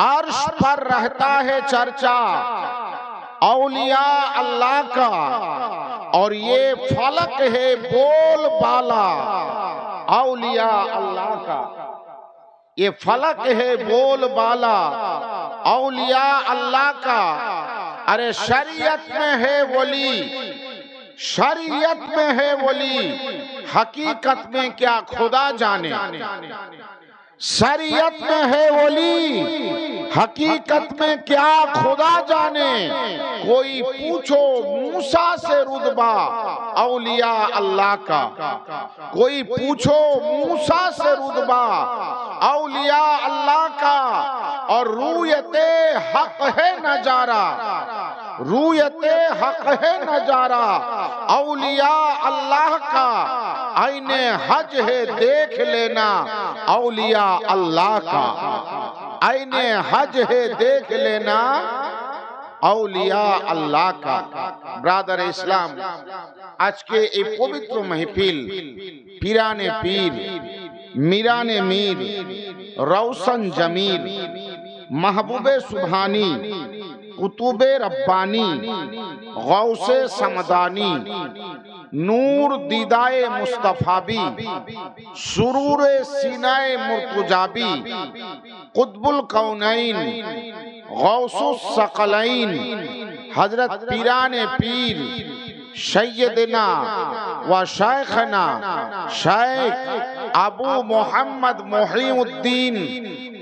अर्श पर रहता है चर्चा औलिया अल्लाह का, और ये फलक है बोल बाला औलिया अल्लाह का। ये फलक है बोल बाला औलिया अल्लाह का। अरे शरीयत में है वली, शरीयत में है वली, हकीकत में क्या खुदा जाने। शरीयत में है वली, हकीकत में क्या खुदा जाने। कोई पूछो मूसा से रुतबा औलिया अल्लाह का, कोई पूछो मूसा से रुतबा औलिया अल्लाह का। और रूयते हक है नजारा, रूयते हक है नजारा औलिया अल्लाह का। आईने हज है देख लेना औलिया अल्लाह का, आईने हज है देख लेना औलिया अल्लाह का। ब्रादर इस्लाम, आज के এই পবিত্র महफिल पीराने पीर, मीराने मीर, रौशन जमील, महबूबे सुभानी, कुतुबे रब्बानी, गौसे समदानी, नूर दीदाए मुस्तफाबी, सुरूरे सीनाए मुर्तजाबी, कुतुबुल कौनैन, गौसुस सकलैन, हजरत पीराने पीर सैयदना व शेखना शेख अबू मोहम्मद मुहीउद्दीन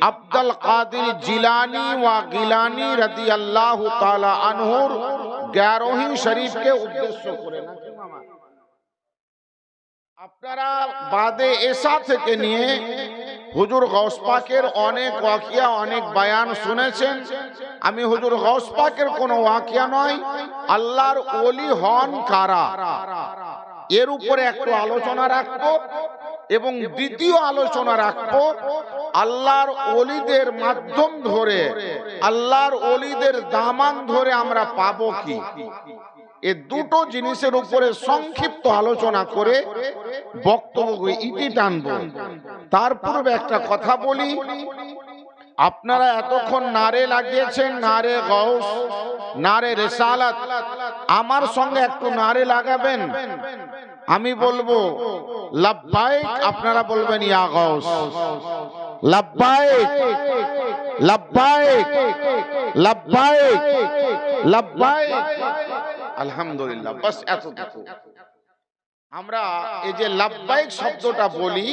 अब्दुल कादिर जिलानी व गिलानी रदी अल्लाह ताला अन्हुर 11वीं शरीफ के उद्देश्य করে না আপনারা বাদে এসা থেকে নিয়ে হুজুর গৌস পাকের অনেক ওয়াকিয়া, অনেক বয়ান শুনেছেন। আমি হুজুর গৌস পাকের কোনো ওয়াকিয়া নয়, আল্লাহর ওলি হন কারা, এর উপরে একটু আলোচনা রাখবো। এবং দ্বিতীয় আলোচনা রাখবো আল্লাহর ওলিদের মাধ্যম ধরে, আল্লাহর ওলিদের দামান ধরে আমরা পাবো কি। এই দুটো জিনিসের উপরে সংক্ষিপ্ত আলোচনা করে বক্তব্য ইতি টানবো। তার পূর্বে একটা কথা বলি, আপনারা এতক্ষণ নারে লাগিয়েছেন, নারে গৌস, নারে রিসালাত, আমার সঙ্গে একটু নারে লাগাবেন। আমি বলবো লব্বাইক, আপনারা বলবেন ইয়া গৌস। লব্বাইক লব্বাইক লব্বাইক লব্বাইক, আলহামদুলিল্লাহ। বাস এতটুকু। আমরা এই যে লব্বাইক শব্দটা বলি,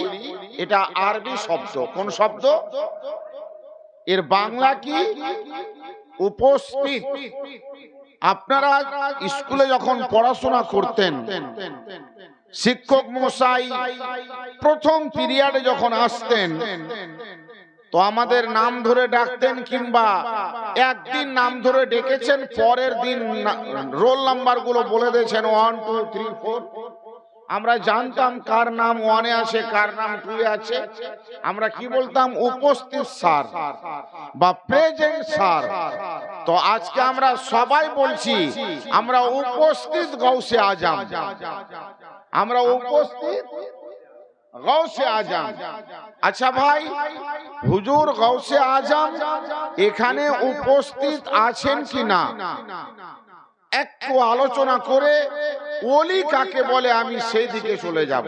এটা আরবি শব্দ। কোন শব্দ? এর বাংলা কি? উপস্থিত। আপনারা স্কুলে যখন পড়াশোনা করতেন, শিক্ষক মশাই প্রথম পিরিয়ডে যখন আসতেন তো আমাদের নাম ধরে ডাকতেন, কিংবা একদিন নাম ধরে ডেকেছেন, পরের দিন রোল নাম্বার গুলো বলে দিয়েছেন 1 2 3 4। আমরা জানতাম কার নাম 1 এ আছে, কার নাম 2 এ আছে। আমরা কি বলতাম? উপস্থিত স্যার বা প্রেজেন্ট স্যার। তো আজকে আমরা সবাই বলছি আমরা উপস্থিত গৌসে আজম, আমরা উপস্থিত গৌসে আজম। আচ্ছা ভাই, হুজুর গৌসে আজম এখানে উপস্থিত আছেন কি না একটু আলোচনা করে ওলি কাকে বলে আমি সেই দিকে চলে যাব।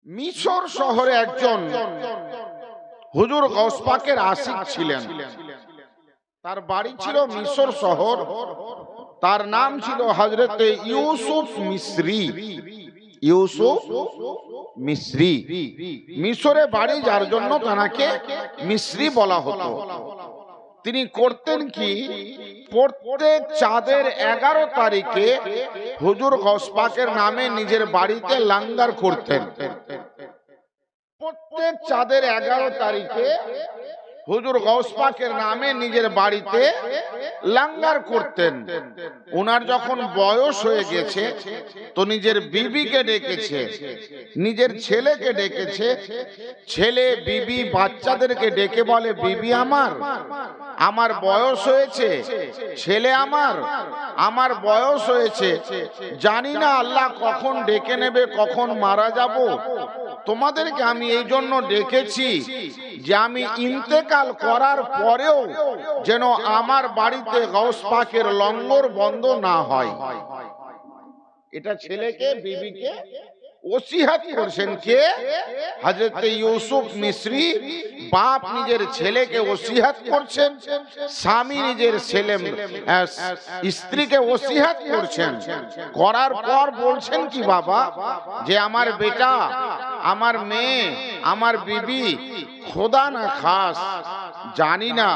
মিশর শহরে একজন হুজুর গৌস পাকের আশিক ছিলেন। তার বাড়ি ছিল মিশর শহর। তার নাম ছিল হযরতে ইউসুফ মিসরি। ইউসুফ মিসরি, মিশরে বাড়ি, যার জন্য তাকে মিসরি বলা হতো। তিনি করতেন কি, প্রত্যেক চাঁদের 11 তারিখে হুজুর গৌস পাকের নামে নিজের বাড়িতে লঙ্গর করতেন। প্রত্যেক চাঁদের 11 তারিখে হুজুর গৌস পাকের নামে নিজের বাড়িতে লঙ্গর করতেন। ওনার যখন বয়স হয়ে গেছে তো নিজের বিবিকে ডেকেছে, নিজের ছেলেকে ডেকেছে। ছেলে বিবি বাচ্চাদেরকে ডেকে বলে, বিবি আমার, আমার বয়স হয়েছে, ছেলে আমার বয়স হয়েছে, জানি না আল্লাহ কখন ডেকে নেবে, কখন মারা যাব। তোমাদেরকে আমি এই জন্য ডেকেছি যে আমি ইন্তেকাল করার পরেও যেন আমার বাড়িতে গাউস পাকের লঙ্গর বন্ধ না হয়। এটা ছেলেকে বিবিকে ওসিয়াত করছেন কে? হযরত ইউসুফ মিসরি বাপ নিজের ছেলেকে ওসিয়াত করছেন, স্বামী নিজের ছেলে স্ত্রীকে ওসিয়াত করছেন। করার পর বলছেন কি বাবা, যে আমার বেটা, আমার মেয়ে, আমার বিবি, খোদা না খাস জানি না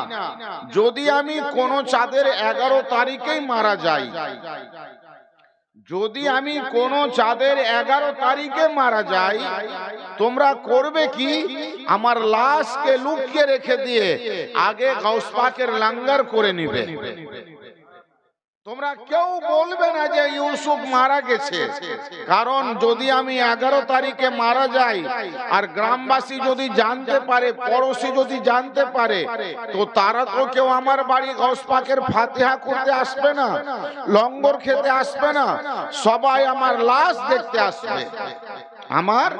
যদি আমি কোন চাঁদের 11 তারিখেই মারা যাই, যদি আমি কোন চাঁদের 11 তারিখে মারা যাই, তোমরা করবে কি? আমার লাশকে লুকিয়ে রেখে দিয়ে আগে গাউস পাকের লঙ্গর করে নিবে। তোমরা কেউ বলবে না যে ইউসুফ মারা গেছে, কারণ যদি আমি 11 তারিখে মারা যাই আর গ্রামবাসী যদি জানতে পারে, পড়োশি যদি জানতে পারে, তো তারা তো কেউ আমার বাড়ি গাউস পাকের ফাতিহা করতে আসবে না, লঙ্গর খেতে আসবে না, সবাই আমার লাশ দেখতে আসবে, আমার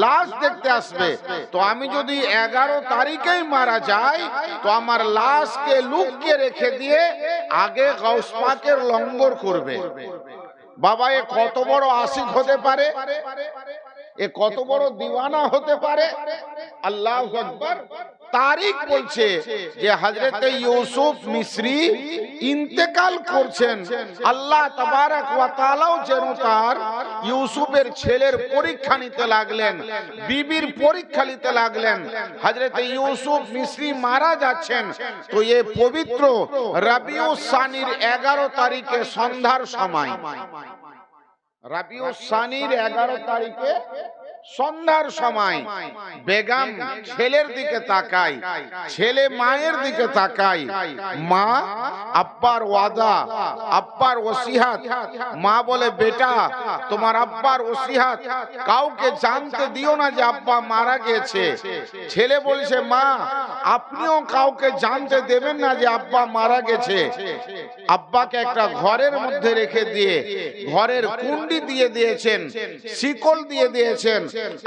লাশ দেখতে আসবে। তো আমি যদি 11 তারিখেই মারা যাই, তো আমার লাশকে লুকিয়ে রেখে দিয়ে আগে গাউস পাকের লঙ্গর করবে। বাবা, এ কত বড় আশিক হতে পারে, এ কত বড় দিওয়ানা হতে পারে। আল্লাহু আকবার। তারিখ বলছে যে হযরত ইউসুফ মিসরি ইন্তেকাল করছেন। আল্লাহ তাবারক ওয়া তাআলাও যেন তার ইউসুফের ছেলের পরীক্ষা নিতে লাগলেন, বিবির পরীক্ষা নিতে লাগলেন। হযরত ইউসুফ মিসরি মারা যাচ্ছেন, তো এ পবিত্র রবিউল সানির 11 তারিখে সন্ধ্যার সময়, রবিউল সানির 11 তারিখে সন্ধ্যার সময় বেগম ছেলের দিকে তাকায়, ছেলে মায়ের দিকে তাকায়। মা, আব্বার ওয়াদা, আব্বার ওসিয়াত। মা বলে, বেটা, তোমার আব্বার ওসিয়াত কাউকে জানতে দিও না যে আব্বা মারা গেছে। ছেলে বলছে, মা, আপনিও কাউকে জানতে দেবেন না যে আব্বা মারা গেছে। আব্বাকে একটা ঘরের মধ্যে রেখে দিয়ে ঘরের কুন্ডি দিয়ে দিয়েছেন, শিকল দিয়ে দিয়েছেন,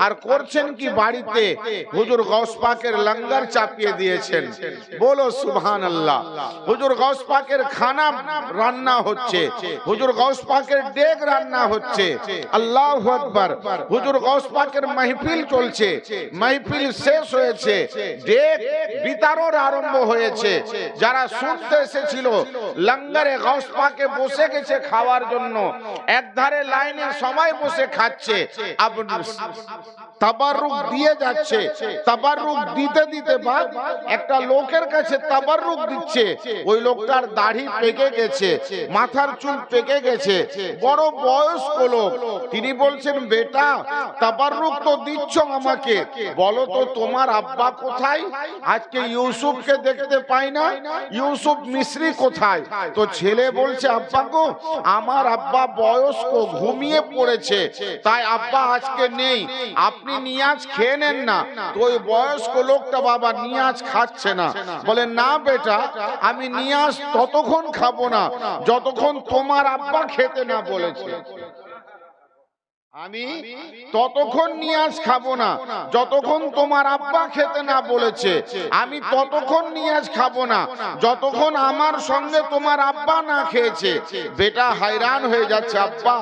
আর করছেন কি বাড়িতে হুজুর গাউস পাকের লঙ্গর চাপিয়ে দিয়েছেন। বলো সুবহানাল্লাহ। হুজুর গাউস পাকের খানা রান্না হচ্ছে, হুজুর গাউস পাকের ডেক রান্না হচ্ছে। আল্লাহু আকবার। হুজুর গাউস পাকের মাহফিল চলছে, মাহফিল শেষ হয়েছে, ডেক বিতরণ আরম্ভ হয়েছে। যারা শুনতে এসেছিল লঙ্গরে গাউস পাকে বসে গেছে খাওয়ার জন্য, একধারে লাইনে সবাই বসে খাচ্ছে। তাবাররুক দিয়ে যাচ্ছে, তাবাররুক দিতে দিতে বাদ একটা লোকের কাছে তাবাররুক দিচ্ছে। ওই লোকটার দাড়ি পেকে গেছে, মাথার চুল পেকে গেছে, বড় বয়স্ক লোক। তিনি বলছেন, বেটা, তাবাররুক তো দিচ্ছ আমাকে, বলো তো তোমার আব্বা কোথায়? আজকে ইউসুফকে দেখতে পাই না, ইউসুফ মিসরি কোথায়? তো ছেলে বলছে, আব্বা গো, আমার আব্বা বয়স্ক, ঘুমিয়ে পড়েছে, তাই আব্বা আজকে নেই, আপনি নিয়াজ খেয়ে নেন না। তো ওই বয়স্ক লোকটা বাবা নিয়াজ খাচ্ছে না। বলে, না বেটা, আমি নিয়াজ ততক্ষণ খাবো না যতক্ষণ তোমার আব্বা খেতে না বলেছে। আমি ততক্ষণ নিয়াজ খাবো না যতক্ষণ তোমার আব্বা খেতে না বলেছে। আমি ততক্ষণ নিয়াজ খাবো না যতক্ষণ আমার সঙ্গে তোমার আব্বা না খেয়েছে। বেটা hayran হয়ে যাচ্ছে, আব্বা,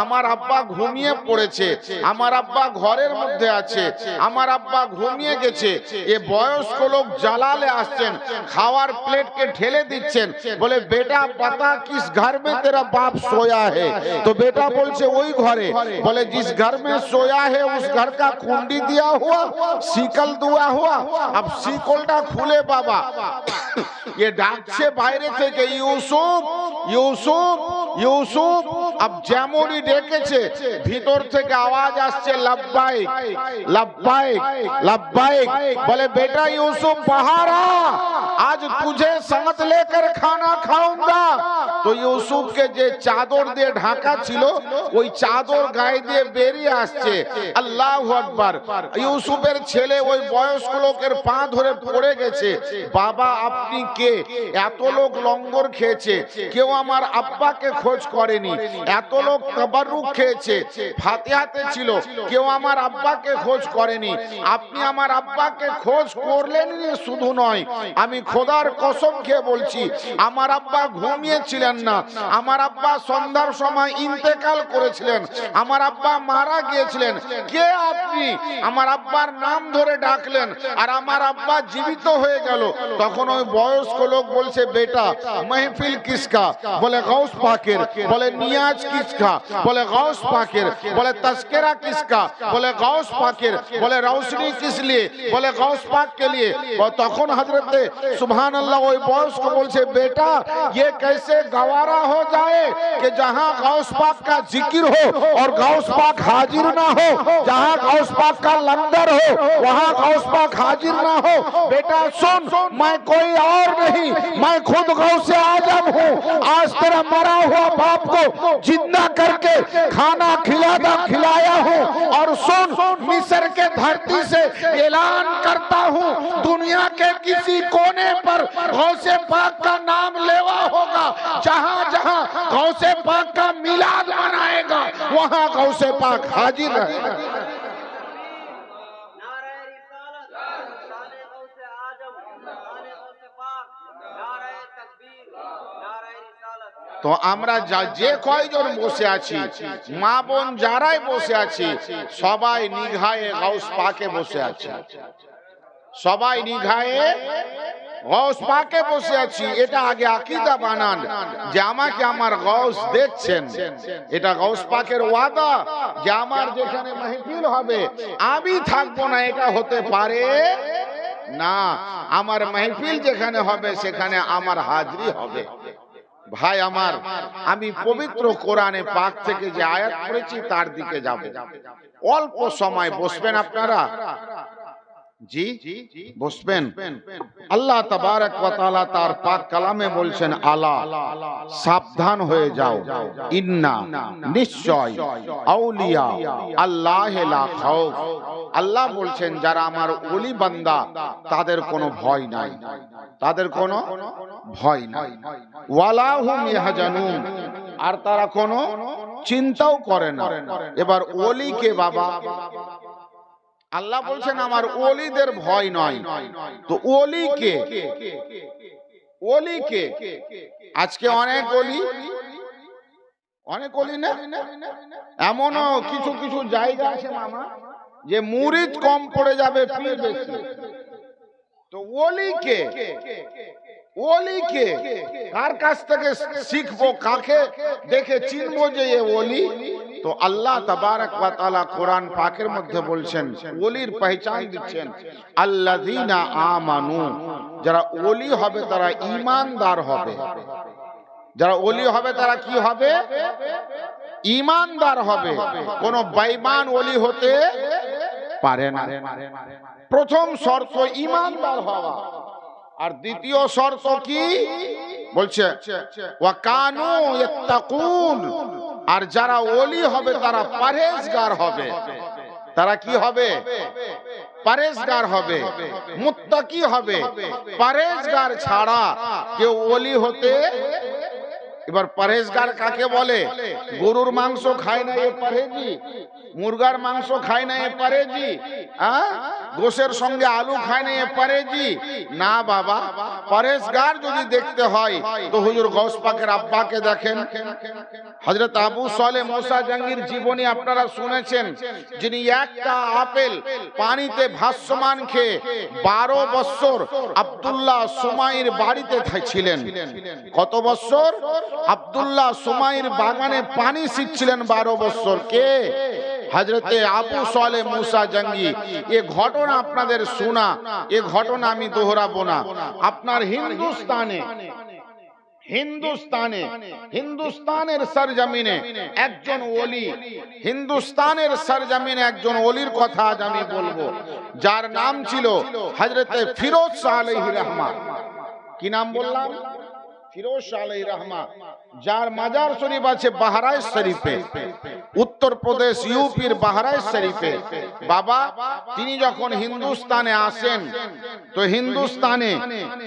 আমার আব্বা ঘুমিয়ে পড়েছে, আমার আব্বা ঘরের মধ্যে আছে, আমার আব্বা ঘুমিয়ে গেছে। এ বয়স্ক লোক জালালে আসছেন, খাওয়ার প্লেটকে ঠেলে দিচ্ছেন। বলে, বেটা, পাতা কিস ঘর মে তেরা বাপ সোয়া হে? তো বেটা বলছে, ওই ঘরে। बोले, जिस घर में सोया है उस घर का कुंडी दिया हुआ, शिकल दुआ हुआ। अब शिकलটা খুলে বাবা ये ডাকছে বাইরে থেকে, ইউসুফ, ইউসুফ, ইউসুফ। अब যেমনই ডেকেছে ভিতর থেকে আওয়াজ আসছে, লব্বাইক, লব্বাইক, লব্বাইক। बोले, बेटा यूसुफ बाहर आ, आज तुझे साथ लेकर खाना खाऊंगा। তো ইউসুফকে যে চাদর দিয়ে ঢাকা ছিল ওই চাদর গায়ে দিয়ে বেরিয়ে আসছে। আল্লাহু আকবার। ইউসুফের ছেলে ওই বয়স্ক লোকের পা ধরে পড়ে গেছে, বাবা আপনি কে? এত লোক লঙ্গর খেয়েছে, কেউ আমার আব্বাকে খোঁজ করেনি। এত লোক তাবাররুক খেয়েছে, ফাতিহাতে ছিল, কেউ আমার আব্বাকে খোঁজ করেনি। আপনি আমার আব্বাকে খোঁজ করলেন শুধু নয়, আমি খোদার কসম খেয়ে বলছি আমার আব্বা ঘুমিয়েছিলেন না, আমার আব্বা সন্ধ্যার সময় ইন্তেকাল করেছিলেন, আমার আব্বা মারা গিয়েছিলেন। কে আপনি? আমার আব্বার নাম ধরে ডাকলেন আর আমার আব্বা জীবিত হয়ে গেল। তখন ওই বয়স্ক লোক বলছে, বেটা महफिल किसका? बोले गौस पाकेर। बोले नियाज किसका? बोले गौस पाकेर। बोले तस्करा किसका? बोले गौस पाकेर। बोले रोशनी किस लिए? बोले गौस पाक के लिए। और तखन हजरत सुभान अल्लाह ওই বয়স্ক বলছে, बेटा ये कैसे गवारा हो जाए कि जहां गौस पाक का जिक्र हो और गौस पाक हाजिर ना हो, जहां गौस पाक का लंगर हो वहां गौस पाक हाजिर ना हो। बेटा सुन, मैं कोई और नहीं, मैं खुद गौस आजम हूँ। आज तेरा मरा हुआ बाप को जिंदा करके खाना खिलाया हूँ। और सुन, मिस्र के धरती से ऐलान करता हूँ, दुनिया के किसी कोने पर गौसे पाक का नाम लेवा होगा, जहाँ जहाँ गौसे पाक का मिलाद मनाएगा वहाँ गौसे पाक हाजिर रहेगा। তো আমরা যে কয়জন বসে আছি, মা বোন যারাই বসে আছি, সবাই নিগাহে গৌস পাকে বসে আছি, সবাই নিগাহে গৌস পাকে বসে আছি। এটা আগে আকীদা বানান যে আমাকে আমার গৌস দেখছেন, এটা গৌস পাকের ওয়াদা যে আমার যেখানে মাহফিল হবে আমি থাকবো না, এটা হতে পারে না। আমার মাহফিল যেখানে হবে সেখানে আমার হাজিরি হবে। ভাই আমার, আমি পবিত্র কোরআনে পাক থেকে যে আয়াত পড়েছি তার দিকে যাব। অল্প সময় বসবেন আপনারা, জি বসবেন। আল্লাহ তাবারক ওয়া তাআলা তার পাক কালামে বলছেন, আলা সাবধান হয়ে যাও, ইন্না নিশ্চয়, আউলিয়া আল্লাহ লা খাউফ। আল্লাহ বলছেন যারা আমার ওলি বান্দা তাদের কোনো ভয় নাই, তাদের কোনো ভয় নাই। ওয়ালা হুম ইয়াহজানুন, আর তারা কোনো চিন্তাও করে না। এবার ওলি কে বাবা? আল্লাহ বলছেন আমার ওলিদের ভয় নয়। তো ওলি কে? ওলি কে? আজকে অনেক ওলি না, এমনও কিছু কিছু জায়গা আছে মামা যে মুরিদ কম পড়ে যাবে, পীর বেশি। তো ওলি কে? ওলি কে? কার কাছ থেকে শিখবো, কাকে দেখে চিনবো যে এ ওলি? তো আল্লাহ তাবারক ওয়া তাআলা কোরআন পাকের মধ্যে বলছেন, ওলির পহচান দিচ্ছেন, আল্লাযীনা আমানু, যারা ওলি হবে তারা ঈমানদার হবে। যারা ওলি হবে তারা কি হবে? ঈমানদার হবে। কোন বেঈমান ওলি হতে পারে না। প্রথম শর্ত ঈমানদার হওয়া। আর দ্বিতীয় শর্ত কি বলছে? ওয়া কানু ইয়াত্তাকুন, আর যারা ওলি হবে তারা পরহেজগার হবে। তারা কি হবে? পরহেজগার হবে, মুত্তাকি হবে। পরহেজগার ছাড়া কেউ ওলি হতে। এবার পরহেজগার কাকে বলে? গরুর মাংস খায় না এ পরহেজি, মুরগার মাংস খায় না এ পরহেজি, গোশের সঙ্গে আলু খায় না এ পরহেজি না বাবা। পরহেজগার যদি দেখতে হয় তো হুজুর গৌস পাকের আব্বাকে দেখেন। হযরত আবু সালেহ মুসা জঙ্গির জীবনী আপনারা শুনেছেন, যিনি একটা আপেল পানিতে ভাসমান খেয়ে 12 বছর আব্দুল্লাহ সুমাইর বাড়িতে ছিলেন। কত বছর? আব্দুল্লাহ সুমাইর বাগানে পানি ছিটছিলেন 12 বছর। কে? হযরতে আবু সালেহ মুসা জঙ্গি। এ ঘটনা আপনাদের শোনা, এ ঘটনা আমি দোহরাবো না। আপনার হিন্দুস্তানের সরজমিনে একজন ওলি, হিন্দুস্তানের সরজমিনে একজন ওলির কথা আজ আমি বলবো, যার নাম ছিল হযরতে ফিরোজ শাহ আলাইহির রহমান। কি নাম বললাম? ফিরোজ শাহ আলাইহির রহমা, যার মাজার শরীফ আছে বাহরাইচ শরীফে, উত্তরপ্রদেশ ইউপির বাহরাইচ শরীফে। বাবা তিনি যখন হিন্দুস্তানে আসেন তো হিন্দুস্তানে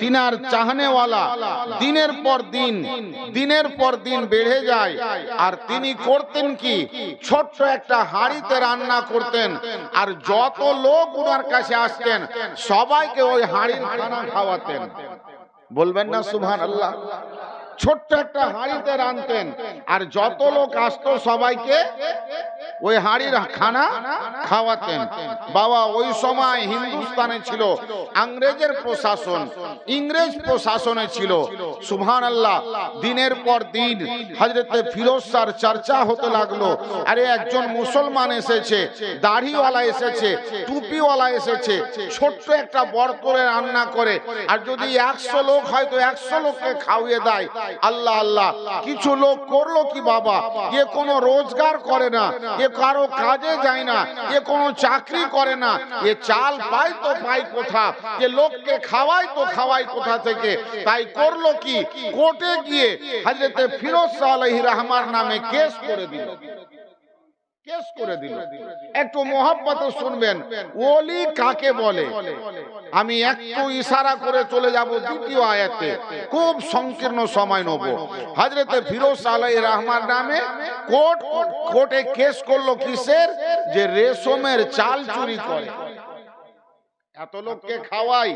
তিনার চাহনেওয়ালা দিনের পর দিন বেড়ে যায়। আর তিনি করতেন কি, ছোট্ট একটা হাঁড়িতে রান্না করতেন, আর যত লোক ওনার কাছে আসতেন সবাইকে ওই হাঁড়ির খানা খাওয়াতেন। বলবেন না সুবহানাল্লাহ? ছোট্ট একটা হাঁড়িতে রাঁধতেন, আর যত লোক আসতো সবাইকে ওই হাঁড়ির খানা খাওয়াতেন। বাবা ওই সময় হিন্দুস্তানে ছিল ইংরেজের প্রশাসন, ইংরেজ প্রশাসনে ছিল। সুবহানাল্লাহ। দিনের পর দিন হযরতে ফিরোজ শাহর চর্চা হতে লাগলো। আরে একজন মুসলমান এসেছে, দাড়িওয়ালা এসেছে, টুপিওয়ালা এসেছে, ছোট্ট একটা বরতলে রান্না করে, আর যদি 100 লোক হয় তো 100 লোককে খাওয়িয়ে দেয়। আল্লাহ আল্লাহ। কিছু লোক করলো কি বাবা, এ কোনো রোজগার করে না, এ কারো কাজে যায় না, এ কোনো চাকরি করে না, এ চাল পায় তো পায় কোথা, এ লোককে খাওয়ায় তো খাওয়ায় কোথা থেকে। তাই করলো কি, কোর্টে গিয়ে হযরতে ফিরোজ শাহ আলাইহির রহমার নামে কেস করে দিল। একটু মোহাব্বতে শুনবেন, ওলি কাকে বলে। আমি একটু ইশারা করে চলে যাব দ্বিতীয় আয়াতে, খুব সংকীর্ণ সময় নেব। হযরতে ফিরোজ শাহ আলাইহির রহমার নামে কোর্টে কেস করলো কিসের, যে রেশমের চাল চুরি করে। এত লোককে খাওয়াই,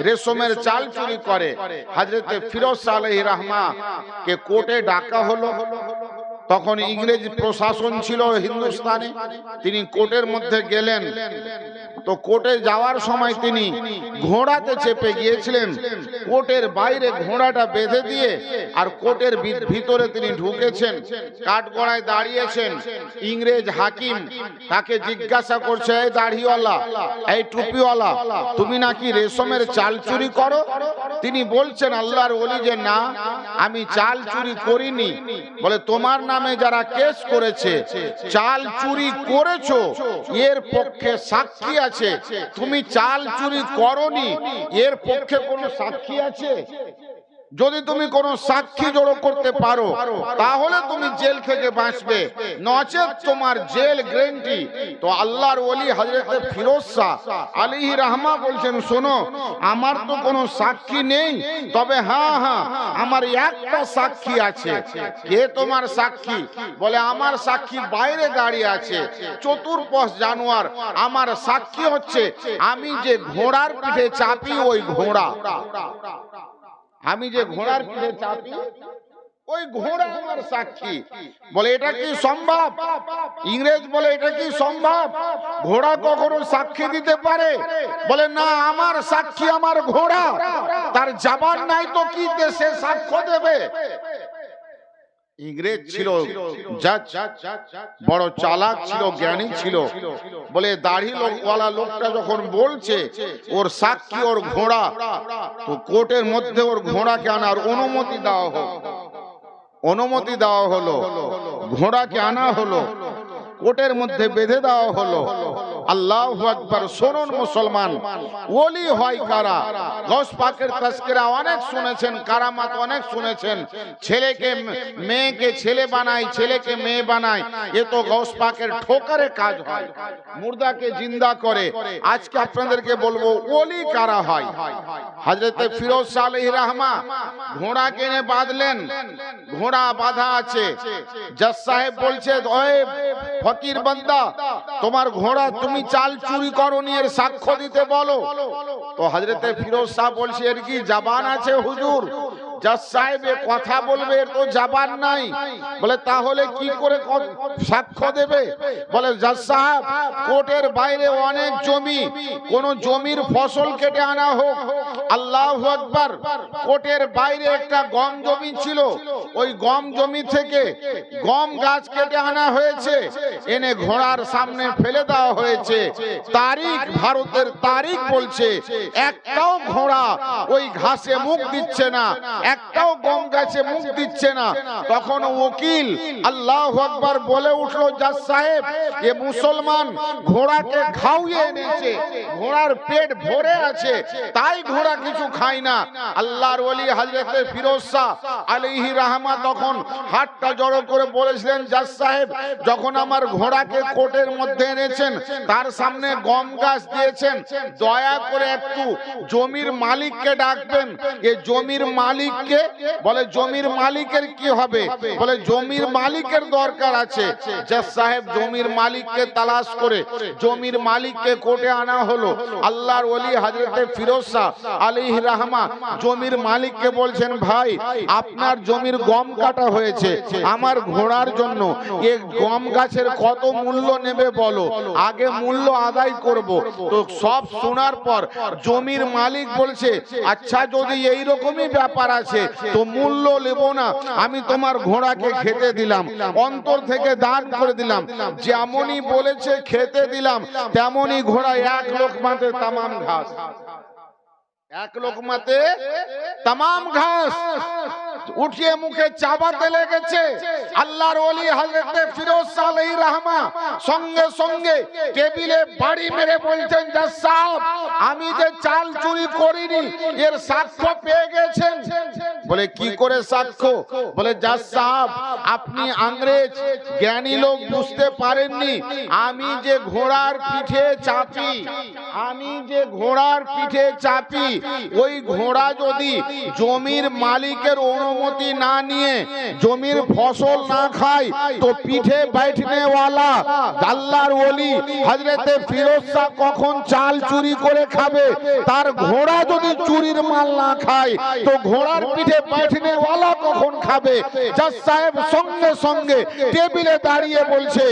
রেশমের চাল চুরি করে। হযরতে ফিরোজ শাহ আলাইহির রহমা কে কোর্টে ডাকা হলো। তখন ইংরেজ প্রশাসন ছিল হিন্দুস্তানে। তিনি কোর্টের মধ্যে গেলেন, তো কোর্টে যাওয়ার সময় তিনি ঘোড়াতে চেপে গিয়েছিলেন। কোর্টের বাইরে ঘোড়াটা বেঁধে দিয়ে আর কোর্টের ভিতরে তিনি ঢুকেছেন, কাঠগড়ায় দাঁড়িয়েছেন। ইংরেজ হাকিম তাকে জিজ্ঞাসা করছে, এই দাড়িওয়ালা, এই টুপিওয়ালা, তুমি নাকি রেশমের চাল চুরি করো? তিনি বলছেন আল্লাহর ওলি যে না, আমি চাল চুরি করিনি। বলে তোমার নামে যারা কেস করেছে, চাল চুরি করেছো, এর পক্ষে সাক্ষী আছে। তুমি চাল চুরি করনি, এর পক্ষে কোনো সাক্ষী আছে? যদি তুমি কোনো সাক্ষী জড়ো করতে পারো তাহলে তুমি জেল থেকে বাঁচবে, নচেত তোমার জেল গ্যারান্টি। তো আল্লাহর ওলি হযরতে ফিরোজ শাহ আলাইহির রহমা বলছেন, শোনো, আমার তো কোনো সাক্ষী নেই, তবে হ্যাঁ হ্যাঁ আমার একটা সাক্ষী আছে। কে তোমার সাক্ষী? বলে আমার সাক্ষী বাইরে দাঁড়িয়ে আছে, চতুর্পশ জানোয়ার। আমার সাক্ষী হচ্ছে আমি যে ঘোড়ার পিঠে চাপি, ওই ঘোড়া, আমি যে ঘোড়ার পিঠে চাপি ওই ঘোড়া আমার সাক্ষী। বলে এটা কি সম্ভব? ইংরেজ বলে এটা কি সম্ভব? ঘোড়া কখনো সাক্ষী দিতে পারে? বলে না, আমার সাক্ষী আমার ঘোড়া, তার জবান নাই তো কি দেশে সাক্ষ্য দেবে? ইংরেজ ছিল জাজ, বড় চালাক ছিল, জ্ঞানী ছিল। বলে দাড়ি ওয়ালা লোকটা যখন বলছে ওর সাক্ষী ওর ঘোড়া, তো কোর্টের মধ্যে ওর ঘোড়াকে আনার অনুমতি দেওয়া হলো। অনুমতি দেওয়া হলো, ঘোড়াকে আনা হলো, কোর্টের মধ্যে বেঁধে দেওয়া হলো। আল্লাহু আকবার। শুনুন মুসলমান, ওলি হয় কারা? গৌস পাকের তাজকিরা অনেক শুনেছেন, কারামাত অনেক শুনেছেন। ছেলেকে মেয়েকে ছেলে বানায়, ছেলেকে মেয়ে বানায়, এ তো গৌস পাকের ঠোকারে কাজ হয়, মুর্দাকে জিন্দা করে। আজকে আপনাদেরকে বলবো ওলি কারা হয়। হযরতে ফিরোজ শাহ আলাইহির রহমা ঘোড়া কিনে বাঁধলেন, ঘোড়া বাঁধা আছে। জজ সাহেব বলছে, ওই ফকির বান্দা, তোমার ঘোড়া তুমি চাল চুরি করনি, এর সাক্ষ্য দিতে বলো। তো হযরতে ফিরোজ শাহ বলছে, এর কি জবান আছে হুজুর? জজ সাহেব কথা বলবে, এর তো জবান নাই। বলে তাহলে কি করে সাক্ষ্য দেবে? বলে জজ সাহেব, কোর্টের বাইরে অনেক জমি, কোন জমির ফসল কেটে আনা হোক। আল্লাহু আকবার। কোর্টের বাইরে একটা গম জমি ছিল, ওই গম জমি থেকে গম গাছ কেটে আনা হয়েছে, এনে ঘোড়ার সামনে ফেলে দেওয়া হয়েছে। তারিখ, ভারতের তারিখ বলছে একটাও ঘোড়া ওই ঘাসে মুখ দিচ্ছে না, একটাও গম গাছে মুখ দিচ্ছে না। তখন ওকিল আল্লাহু আকবার বলে উঠলো, জাজ সাহেব এ মুসলমান ঘোড়াকে খাওয়িয়ে এনেছে, ঘোড়ার পেট ভরে আছে, তাই ঘোড়া কিছু খায় না। আল্লাহর ওলি হযরতে ফিরোজ শাহ আলাইহি রাহমা তখন হাতটা জড়ো করে বলেছিলেন, জাজ সাহেব যখন আমার ঘোড়াকে কোর্টের মধ্যে এনেছেন, তার সামনে গম গাছ দিয়েছেন, দয়া করে একটু জমির মালিককে ডাকবেন। এই জমির মালিককে বলে, জমির মালিকের কি হবে? বলে জমির মালিকের দরকার আছে। জাজ সাহেব জমির মালিককে তালাশ করে জমির মালিককে কোর্টে আনা হলো। আল্লাহর ওলি হযরতে ফিরোজ শাহ আলাইহি রাহমা জমির মালিককে বলছেন, ভাই আপনার জমির গম কাটা হয়েছে, আমার ঘোড়ার জন্য এই গম গাছের কত মূল্য নেবে বলো, আগে মূল্য আদায় করব। তো সব শোনার পর জমির মালিক বলছে, আচ্ছা যদি এই রকমই ব্যাপার আছে তো মূল্য নেব না, আমি তোমার ঘোড়াকে খেতে দিলাম, অন্তর থেকে দান করে দিলাম, যেমনই বলেছে খেতে দিলাম, তেমনই ঘোড়া এক লোকমাতে তামাম ঘাস, এক লোকমাতে তামাম ঘাস উঠিয়ে মুখে চাবাতে লেগেছে। আল্লাহর ওলি হযরতে ফিরোজ শাহ আলাইহি রাহমা সঙ্গে সঙ্গে টেবিলে বাড়ি মেরে বলছেন, জাজ সাহেব আমি যে চাল চুরি করিনি এর সাক্ষ্য পেয়ে গেছেন। বলে কি করে সাক্ষ্য? বলে জাজ সাহেব আপনি ইংরেজ জ্ঞানী লোক, বুঝতে পারেননি আমি যে ঘোড়ার পিঠে চাপি, আমি যে ঘোড়ার পিঠে চাপি, ওই ঘোড়া যদি জমির মালিকের অনুমতি না নিয়ে জমির ফসল না খায় তো পিঠে बैठने वाला আল্লাহর ওলি হযরতে ফিরোজ শাহ কখন চাল চুরি করে খাবে? তার ঘোড়া যদি চুরির মাল না খায় তো ঘোড়ার পিঠে बैठने वाला কখন খাবে? জাজ সাহেব সঙ্গে সঙ্গে টেবিলে দাঁড়িয়ে বলছে,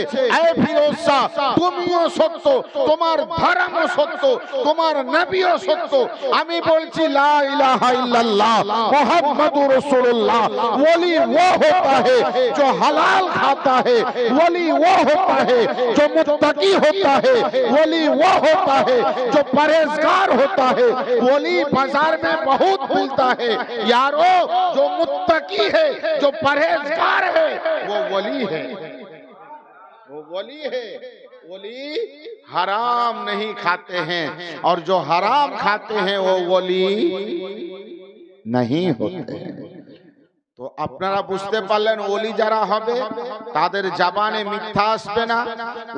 এ ফিরোজ শাহ তুমিও সত্য, তোমার ধর্মও সত্য, তোমার নবীও সত্য, আমি বলছি লা ইলাহা ইল্লাল্লাহ মুহাম্মাদুর রাসূলুল্লাহ। वली वो होता है जो हलाल खाता है, वली वो होता है जो मुत्तकी होता है, वली वो होता है जो परहेजगार होता है। वली बाजार में बहुत मिलता है यारो, जो मुत्तकी है जो परहेजगार है वो वली है, वो वली है। वली हराम नहीं खाते हैं और जो हराम खाते हैं वो वली नहीं होते। তো আপনারা বুঝতে পারলেন, ওলি যারা হবে তাদের জবানে মিথ্যা আসবে না,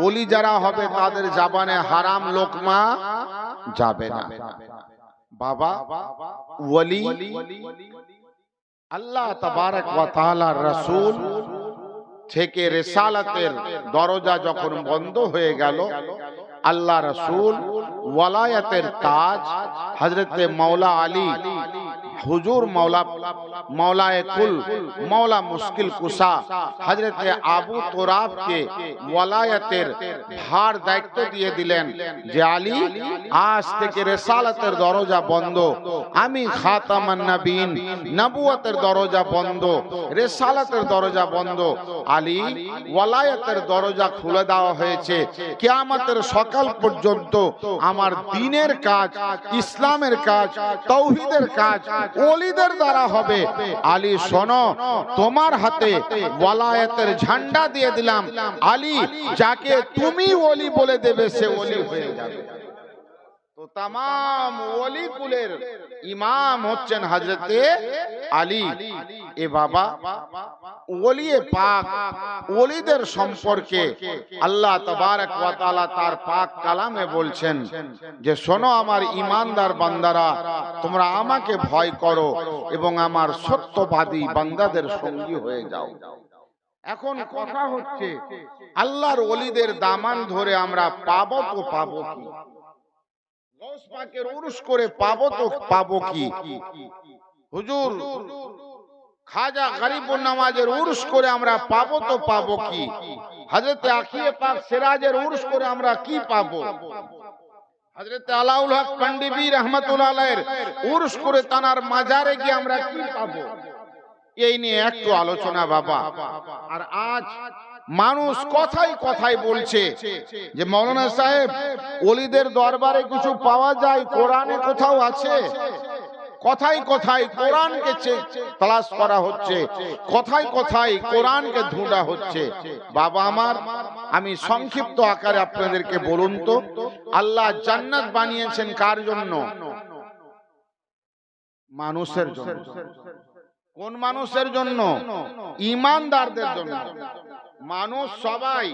ওলি যারা হবে তাদের জবানে হারাম লোকমা যাবে না। বাবা ওলি আল্লাহ তাবারক ওয়া তাআলার রাসূল থেকে রিসালাতের দরজা যখন বন্ধ হয়ে গেল, আল্লাহ রাসূল ওয়ালায়াতের তাজ হযরতে মাওলা আলী হুজুর मौलाए कुल मौला मुश्किल कुशा हजरत आबू तुराब के वलायतेर भार दायित्व दिए दिलेन जे आली आज থেকে রিসালাতের দরজা বন্ধ, আমি খাতামান নবীন নবুয়তের দরজা বন্ধ, রিসালাতের দরজা বন্ধ, আলী ওয়ালায়াতের দরজা খুলে দেওয়া হয়েছে। কিয়ামতের সকাল পর্যন্ত আমার দ্বীনের কাজ, ইসলামের কাজ, তাওহীদের কাজ ওলিদের দ্বারা হবে। আলী শোনো, তোমার হাতে ওয়ালায়াতের ঝান্ডা দিয়ে দিলাম, আলী যাকে তুমি ওলি বলে দেবে সে ওলি হয়ে যাবে। তো तमाम ওলি কুলের ইমাম হচ্ছেন হযরতে আলী। এ বাবা ওলিয়ে পাক, ওলিদের সম্পর্কে আল্লাহ তাবারক ওয়া তাআলা তার পাক কালামে বলছেন যে শোনো আমার ঈমানদার বান্দারা, তোমরা আমাকে ভয় করো এবং আমার সত্যবাদী বান্দাদের সঙ্গী হয়ে যাও। এখন কথা হচ্ছে আল্লাহর ওলিদের দামান ধরে আমরা পাবো তো পাবো কি? গৌস পাকের উরুস করে পাবো তো পাবো কি? হুজুর খাজা গরিবুন নওয়াজের উরুস করে আমরা পাবো তো পাবো কি? হযরত আখিয়ে পাক সিরাজের উরুস করে আমরা কি পাবো? হযরত আলাউল হক পান্ডিবি রহমাতুল্লাহ আলাইহির উরুস করে তানার মাজারে গিয়ে আমরা কি পাবো? এই নিয়ে একটু আলোচনা বাবা। আর আজ মানুষ কথাই কথাই বলছে যে মৌলানা সাহেব ওলিদের দরবারে কিছু পাওয়া যায়, কোরআনে কোথাও আছে? কথায় কথায় কোরআনকে তালাশ করা হচ্ছে, কথায় কথায় কোরআনকে ঢুঁড়া হচ্ছে। বাবা আমার, আমি সংক্ষিপ্ত আকারে আপনাদেরকে বলুন তো, আল্লাহ জান্নাত বানিয়েছেন কার জন্য? মানুষের জন্য। কোন মানুষের জন্য? ঈমানদারদের জন্য। মানুষ সবাই,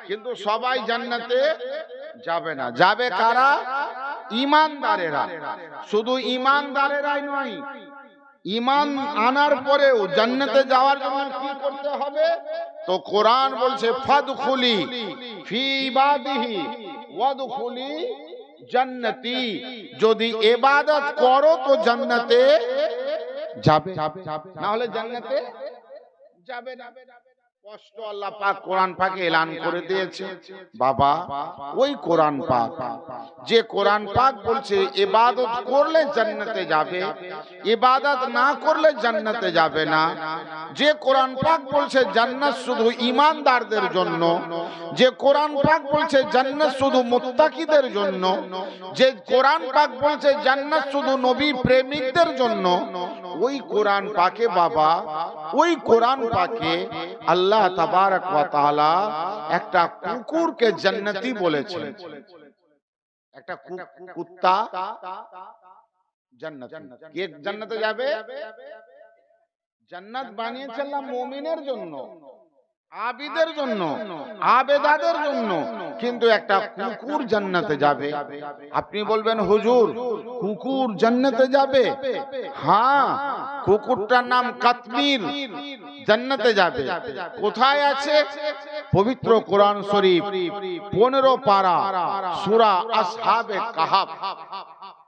কিন্তু সবাই জান্নাতে যাবে না। যাবে কারা? ঈমানদারেরা। শুধু ঈমানদারেরাই নয়, ঈমান আনার পরেও জান্নাতে যাওয়ার জন্য কি করতে হবে? তো কোরআন বলছে ফাদখুলি ফি ইবাদিহি ওয়াদখুলি জান্নাতি। যদি ইবাদত করো তো জান্নাতে যাবে, না হলে জান্নাতে যাবে না। স্পষ্ট আল্লাহ পাক কোরআন পাকে এলান করে দিয়েছে। বাবা, ওই কোরআন পাক, যে কোরআন পাক বলছে ইবাদত করলে জান্নাতে যাবে, ইবাদত না করলে জান্নাতে যাবে না, যে কোরআন পাক বলছে জান্নাত শুধু ঈমানদারদের জন্য, যে কোরআন পাক বলছে জান্নাত শুধু মুত্তাকিদের জন্য, যে কোরআন পাক বলছে জান্নাত শুধু নবী প্রেমিকদের জন্য, ওই কোরআন পাকে বাবা, ওই কোরআন পাকে আল্লাহ তাবারক ওয়া তাআলা একটা কুকুরকে জান্নাতি বলেছেন। একটা কুত্তা জান্নাতি। কে জান্নাতে যাবে? জান্নাত বানিয়েছে আল্লাহ মুমিনের জন্য, আবিদের জন্য, আবেদাদের জন্য, কিন্তু একটা কুকুর জান্নাতে যাবে। আপনি বলবেন হুজুর কুকুর জান্নাতে যাবে? হ্যাঁ, কুকুরটার নাম কাতমির, জান্নাতে যাবে। কোথায় আছে? পবিত্র কোরআন শরীফ 15 পারা সূরা আসহাবে কাহাফ,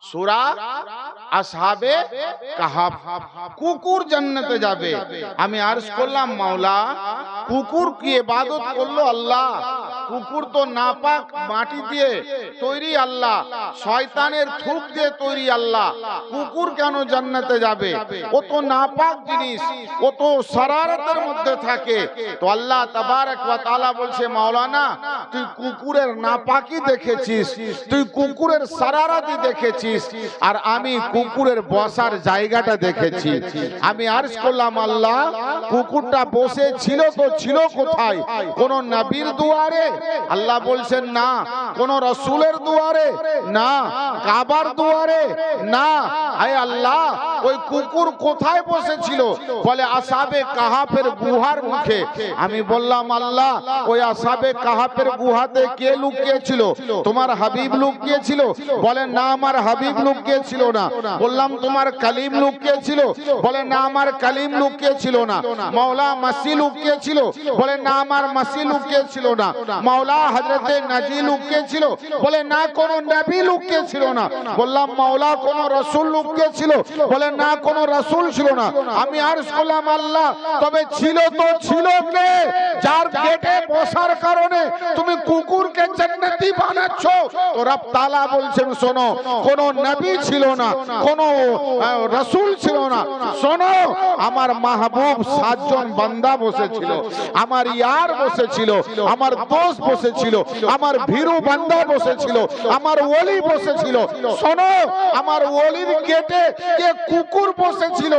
সূরা আসহাবে কাহাফ। কুকুর জান্নাতে যাবে। আমি আরজ করলাম মাওলা, কুকুর কি ইবাদত করলো আল্লাহ? কুকুর তো নাপাক মাটি দিয়ে তৈরি আল্লাহ, শয়তানের থুক দিয়ে তৈরি আল্লাহ। কুকুর কেন জান্নাতে যাবে? ও তো নাপাক জিনিস, ও তো শরারতের মধ্যে থাকে। তো আল্লাহ তাবারক ওয়া তাআলা বলছে মাওলানা, তুই কুকুরের নাপাকি দেখেছিস, তুই কুকুরের শরারতি দেখেছিস, আর আমি কুকুরের বসার জায়গাটা দেখেছি। আমি আরজ করলাম আল্লাহ, কুকুরটা বসে ছিল তো ছিল কোথায়? কোন নবীর দুয়ারে? আল্লাহ বলছেন না। কোন রাসূলের দুয়ারে? না। কাবার দুয়ারে? না। আয় আল্লাহ, ওই কুকুর কোথায় বসেছিল? বলে আসহাবে কাহাফের গুহার মুখে। আমি বললাম আল্লাহ, ওই আসহাবে কাহাফের গুহাতে কে লুকিয়েছিল? তোমার হাবিব লুকিয়েছিল? বলে না, আমার হাবিব লুকিয়েছিল না। বললাম তোমার কালিম লুকিয়েছিল? বলে না, আমার কালিম লুকিয়েছিল না। মাওলা মাসি লুকিয়েছিল? বলে না, আমার মাসি লুকিয়েছিল না। মাওলা হযরতে নাজি লুকিয়েছিল? বলে না, কোন নবী লুকিয়েছিল না। বললাম মাওলা কোন রাসূল লুকিয়েছিল? বলে না, কোন রাসূল ছিল না। আমি আরজ করলাম আল্লাহ, তবে ছিল তো ছিল কে? যার গেটে বসার কারণে তুমি কুকুরকে জান্নাতি বানাচ্ছ। তো রব তাআলা বলছেন শোনো, কোন নবী ছিল না, কোন রাসূল ছিল না। শোনো, আমার মাহবুব 7 জন বান্দা বসেছিল, আমার ইয়ার বসেছিল, আমার দোস্ত বসেছিল, আমার ভীরু বান্দা বসেছিল, আমার ওলি বসেছিল। শোনো, আমার ওলির গেটে কে কুকুর বসেছিল?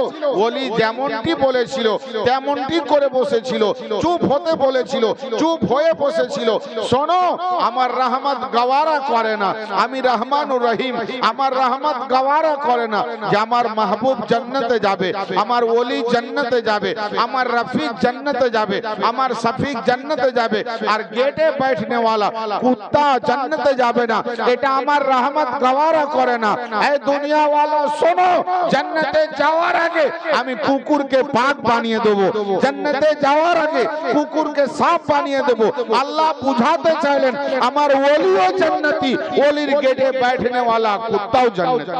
ওলি যেমনটি বলেছিল তেমনটি করে বসেছিল, চুপ হতে বলেছিল, চুপ হয়ে বসেছিল। শোনো, আমার রহমত গওয়ারা করে না, আমি রহমানুর রহিম, আমার রহমত গওয়ারা করে না যে আমার মাহবুব জান্নাতে যাবে, আমার ওলি জান্নাতে যাবে, আমার রফিক জান্নাতে যাবে, আমার শফিক জান্নাতে যাবে, আর গেটে बैठने वाला কুত্তা জান্নাতে যাবে না। এটা আমার রহমত গওয়ারা করে না। এই দুনিয়া वाला শোনো, জান্নাতে যাওয়ার আগে আমি কুকুরকে পাক বানিয়ে দেব, জান্নাতে যাওয়ার আগে কুকুরকে সাফ বানিয়ে দেব। আল্লাহ বুঝাতে চাইলেন আমার ওলিও জান্নাতি, ওলির গেটে बैठने वाला কুত্তাও জান্নাতি।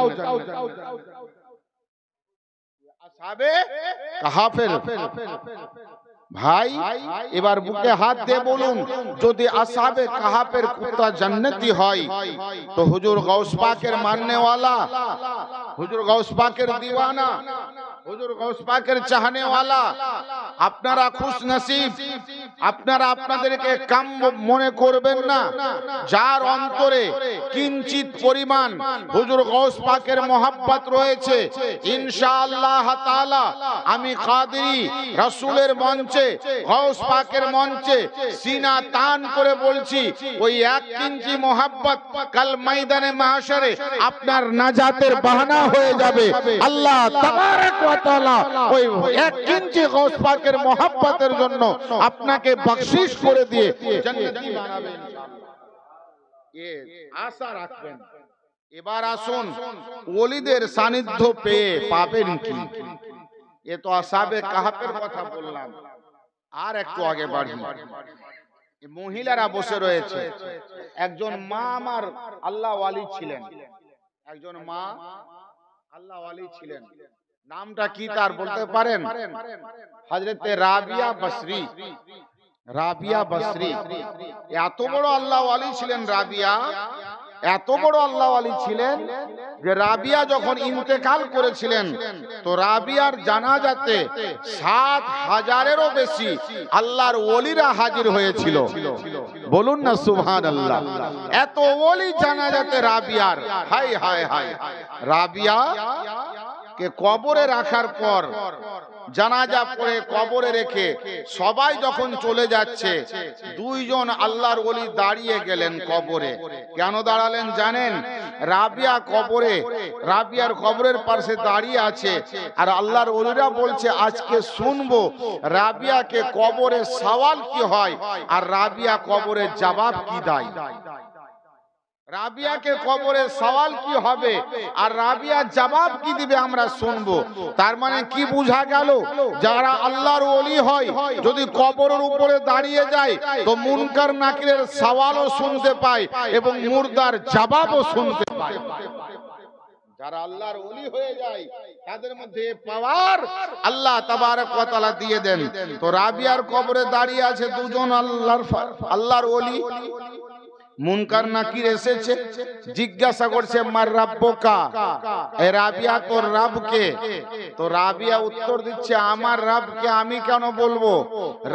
আসহাবে কাহাফের ভাই, এবার বুকে হাত দিয়ে বলুন, যদি আসহাবে কাহাফের কুত্তা জান্নাতি হয় তো হুজুর গাউস পাকের মাননে वाला, হুজুর গাউস পাকের দিওয়ানা, হুজুর গাউস পাকের চাহনে ওয়ালা, আপনারা খুশ নসিব, আপনারা আপনাদেরকে কাম্য মনে করবেন না। যার অন্তরে কিঞ্চিত পরিমাণ হুজুর গাউস পাকের মহব্বত রয়েছে, ইনশাআল্লাহ তাআলা আমি কাদেরী রাসূলের মঞ্চে, গাউস পাকের মঞ্চে সিনা তান করে বলছি, ওই 1 ইঞ্চি মহব্বত কাল ময়দানে মাহশরে আপনার নাজাতের বাহানা হয়ে যাবে। আল্লাহ তাবারক ওয়া তাআলা ওই 1 ইঞ্চি গাউস পাকের মহব্বতের জন্য আপনাকে বখশিশ করে দিয়ে জান্নাতি বানাবে ইনশাআল্লাহ। এ আশা রাখবেন। এবার আসুন ওলিদের সান্নিধ্য পেয়ে পাবেন কি? এ তো আসহাবে কাহফের কথা বললাম, আর একটু আগে বাড়ি। মহিলারা বসে রয়েছে, একজন মা আমার আল্লাহ ওয়ালি ছিলেন, একজন মা আল্লাহ ওয়ালি ছিলেন। নামটা কি তার বলতে পারেন? হযরতে রাবিয়া বসরি। রাবিয়া বসরি এত বড় আল্লাহ ওয়ালি ছিলেন, রাবিয়া এত বড় আল্লাহ ওয়ালি ছিলেন যে রাবিয়া যখন ইন্তেকাল করেছিলেন তো রাবিয়ার জানাজাতে ৭,০০০-এরও বেশি আল্লাহর ওলিরা হাজির হয়েছিল। বলুন না সুবহানাল্লাহ। এত ওলি জানাজাতে রাবিয়ার। হায় হায় হায়। রাবিয়া কে কবরে রাখার পর, জানাজা পড়ে কবরে রেখে সবাই যখন চলে যাচ্ছে, 2 জন আল্লাহর ওলি দাঁড়িয়ে গেলেন কবরে। কেন দাঁড়ালেন জানেন? রাবিয়া কবরে, রাবিয়ার কবরের পাশে দাঁড়িয়ে আছে, আর আল্লাহর ওলিরা বলছে আজকে শুনবো রাবিয়াকে কবরে সওয়াল কি হয় আর রাবিয়া কবরে জবাব কি দেয়। রাবিয়াকে কবরে সওয়াল কি হবে আর রাবিয়া জবাব কি দিবে আমরা শুনবো। তার মানে কি বোঝা গেল? যারা আল্লাহর ওলি হয় যদি কবরের উপরে দাঁড়িয়ে যায় তো মুনকার নাকিরের সওয়ালও শুনতে পায় এবং মুর্দার জবাবও শুনতে পায়। যারা আল্লাহর ওলি হয়ে যায় তাদের মধ্যে পাওয়ার আল্লাহ তাবারক ওয়া তাআলা দিয়ে দেন। তো রাবিয়ার কবরে দাঁড়িয়ে আছে 2 জন আল্লাহর ওলি। মুনকার নাকির এসেছে, জিজ্ঞাসা করছে মার রাব্বুকা, এ রাবিয়া তোর রবকে? তো রাবিয়া উত্তর দিচ্ছে আমার রবকে আমি কেন বলবো?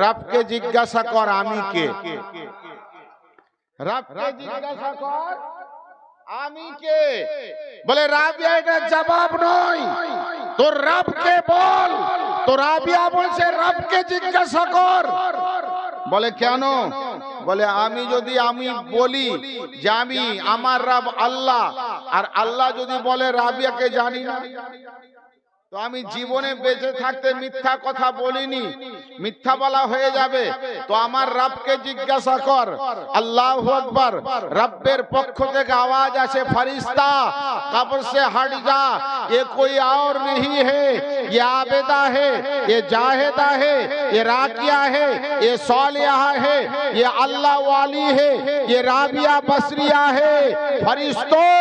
রবকে জিজ্ঞাসা কর আমি কে। রবকে জিজ্ঞাসা কর আমি কে। বলে রাবিয়া এটা জবাব নয়, তোর রবকে বল। তো রাবিয়া বলছে রবকে জিজ্ঞাসা কর। বলে কেন? বলে আমি যদি আমি বলি যে আমি আমার রব আল্লাহ, আর আল্লাহ যদি বলে রাবিয়াকে জানি না, তো আমি জীবনে বেঁচে থাকতে মিথ্যা কথা বলিনি, মিথ্যা বলা হয়ে যাবে। তো আমার রবকে জিজ্ঞাসা কর। আল্লাহু আকবার। রব্বের পক্ষ থেকে আওয়াজ আসে ফরিস্তা কবর से हट जा, ये कोई और नहीं है, ये आबिदा है, ये जाहिदा है, ये राकिया है, ये सालिहा है, ये अल्लाह वाली है, ये राबिया बसरिया है। फरिश्तों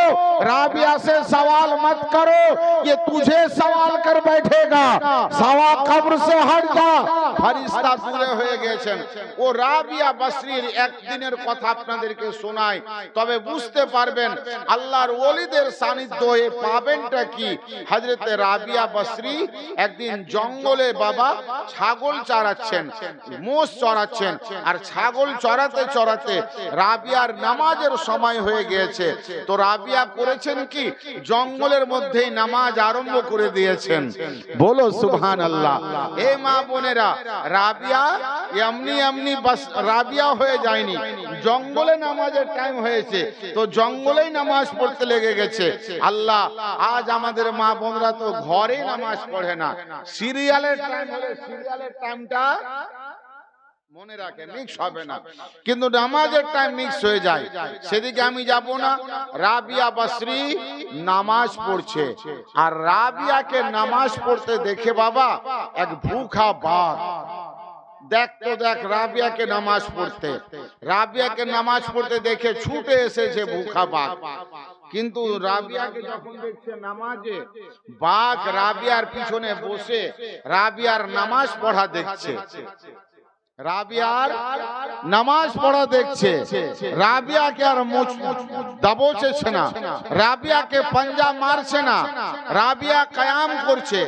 राबिया से सवाल मत करो, ये तुझे सवाल कर बैठेगा। सवा कब्र से हट जा। फरिश्ता দূরে হয়ে গেছেন। ও রাবিয়া বসরির একদিনের কথা আপনাদেরকে শোনায়, তবে বুঝতে পারবেন আল্লাহর ওলিদের সান্নিধ্য পাবেনটা কি। হযরতে রাবিয়া বসরি একদিন জঙ্গলে বাবা ছাগল চড়াচ্ছেন, মোষ চড়াচ্ছেন, আর ছাগল চড়াতে চড়াতে রাবিয়ার নামাজের সময় হয়ে গিয়েছে। তো রাবিয়া করেছেন কি, জঙ্গলের মধ্যেই নামাজ আরম্ভ করে দিয়েছেন। বলো সুবহানাল্লাহ। এ মা বোনেরা, রাবিয়া এমনি এমনি বাস রাবিয়া হয়ে যায়নি, জঙ্গলে নামাজের টাইম হয়েছে, তো জঙ্গলেই নামাজ পড়তে লেগে গেছে। আল্লাহ, আজ আমাদের মা বোনরা তো ঘরে নামাজ পড়ে না, সিরিয়ালের টাইম হলে সিরিয়ালের টাইমটা মনে রাখে, মিক্স হবে না, কিন্তু নামাজের টাইম মিক্স হয়ে যায়। সেদিকে আমি যাব না। রাবিয়া বসরি নামাজ পড়ছে, আর রাবিয়াকে নামাজ পড়তে দেখে বাবা এক ভুখা বাঘ, দেখ তো দেখ রাবিয়াকে নামাজ পড়তে, রাবিয়াকে নামাজ পড়তে দেখে ছুটে এসেছে ভুখা বাঘ। কিন্তু রাবিয়াকে যখন দেখছে নামাজে, বাঘ রাবিয়ার পিছনে বসে রাবিয়ার নামাজ পড়া দেখছে। রাবিয়ার নামাজ পড়া দেখছে, রাবিয়াকে আর দাবোচেছে না, রাবিয়াকে পাঞ্জা মারছে না, রাবিয়া কায়াম করছে,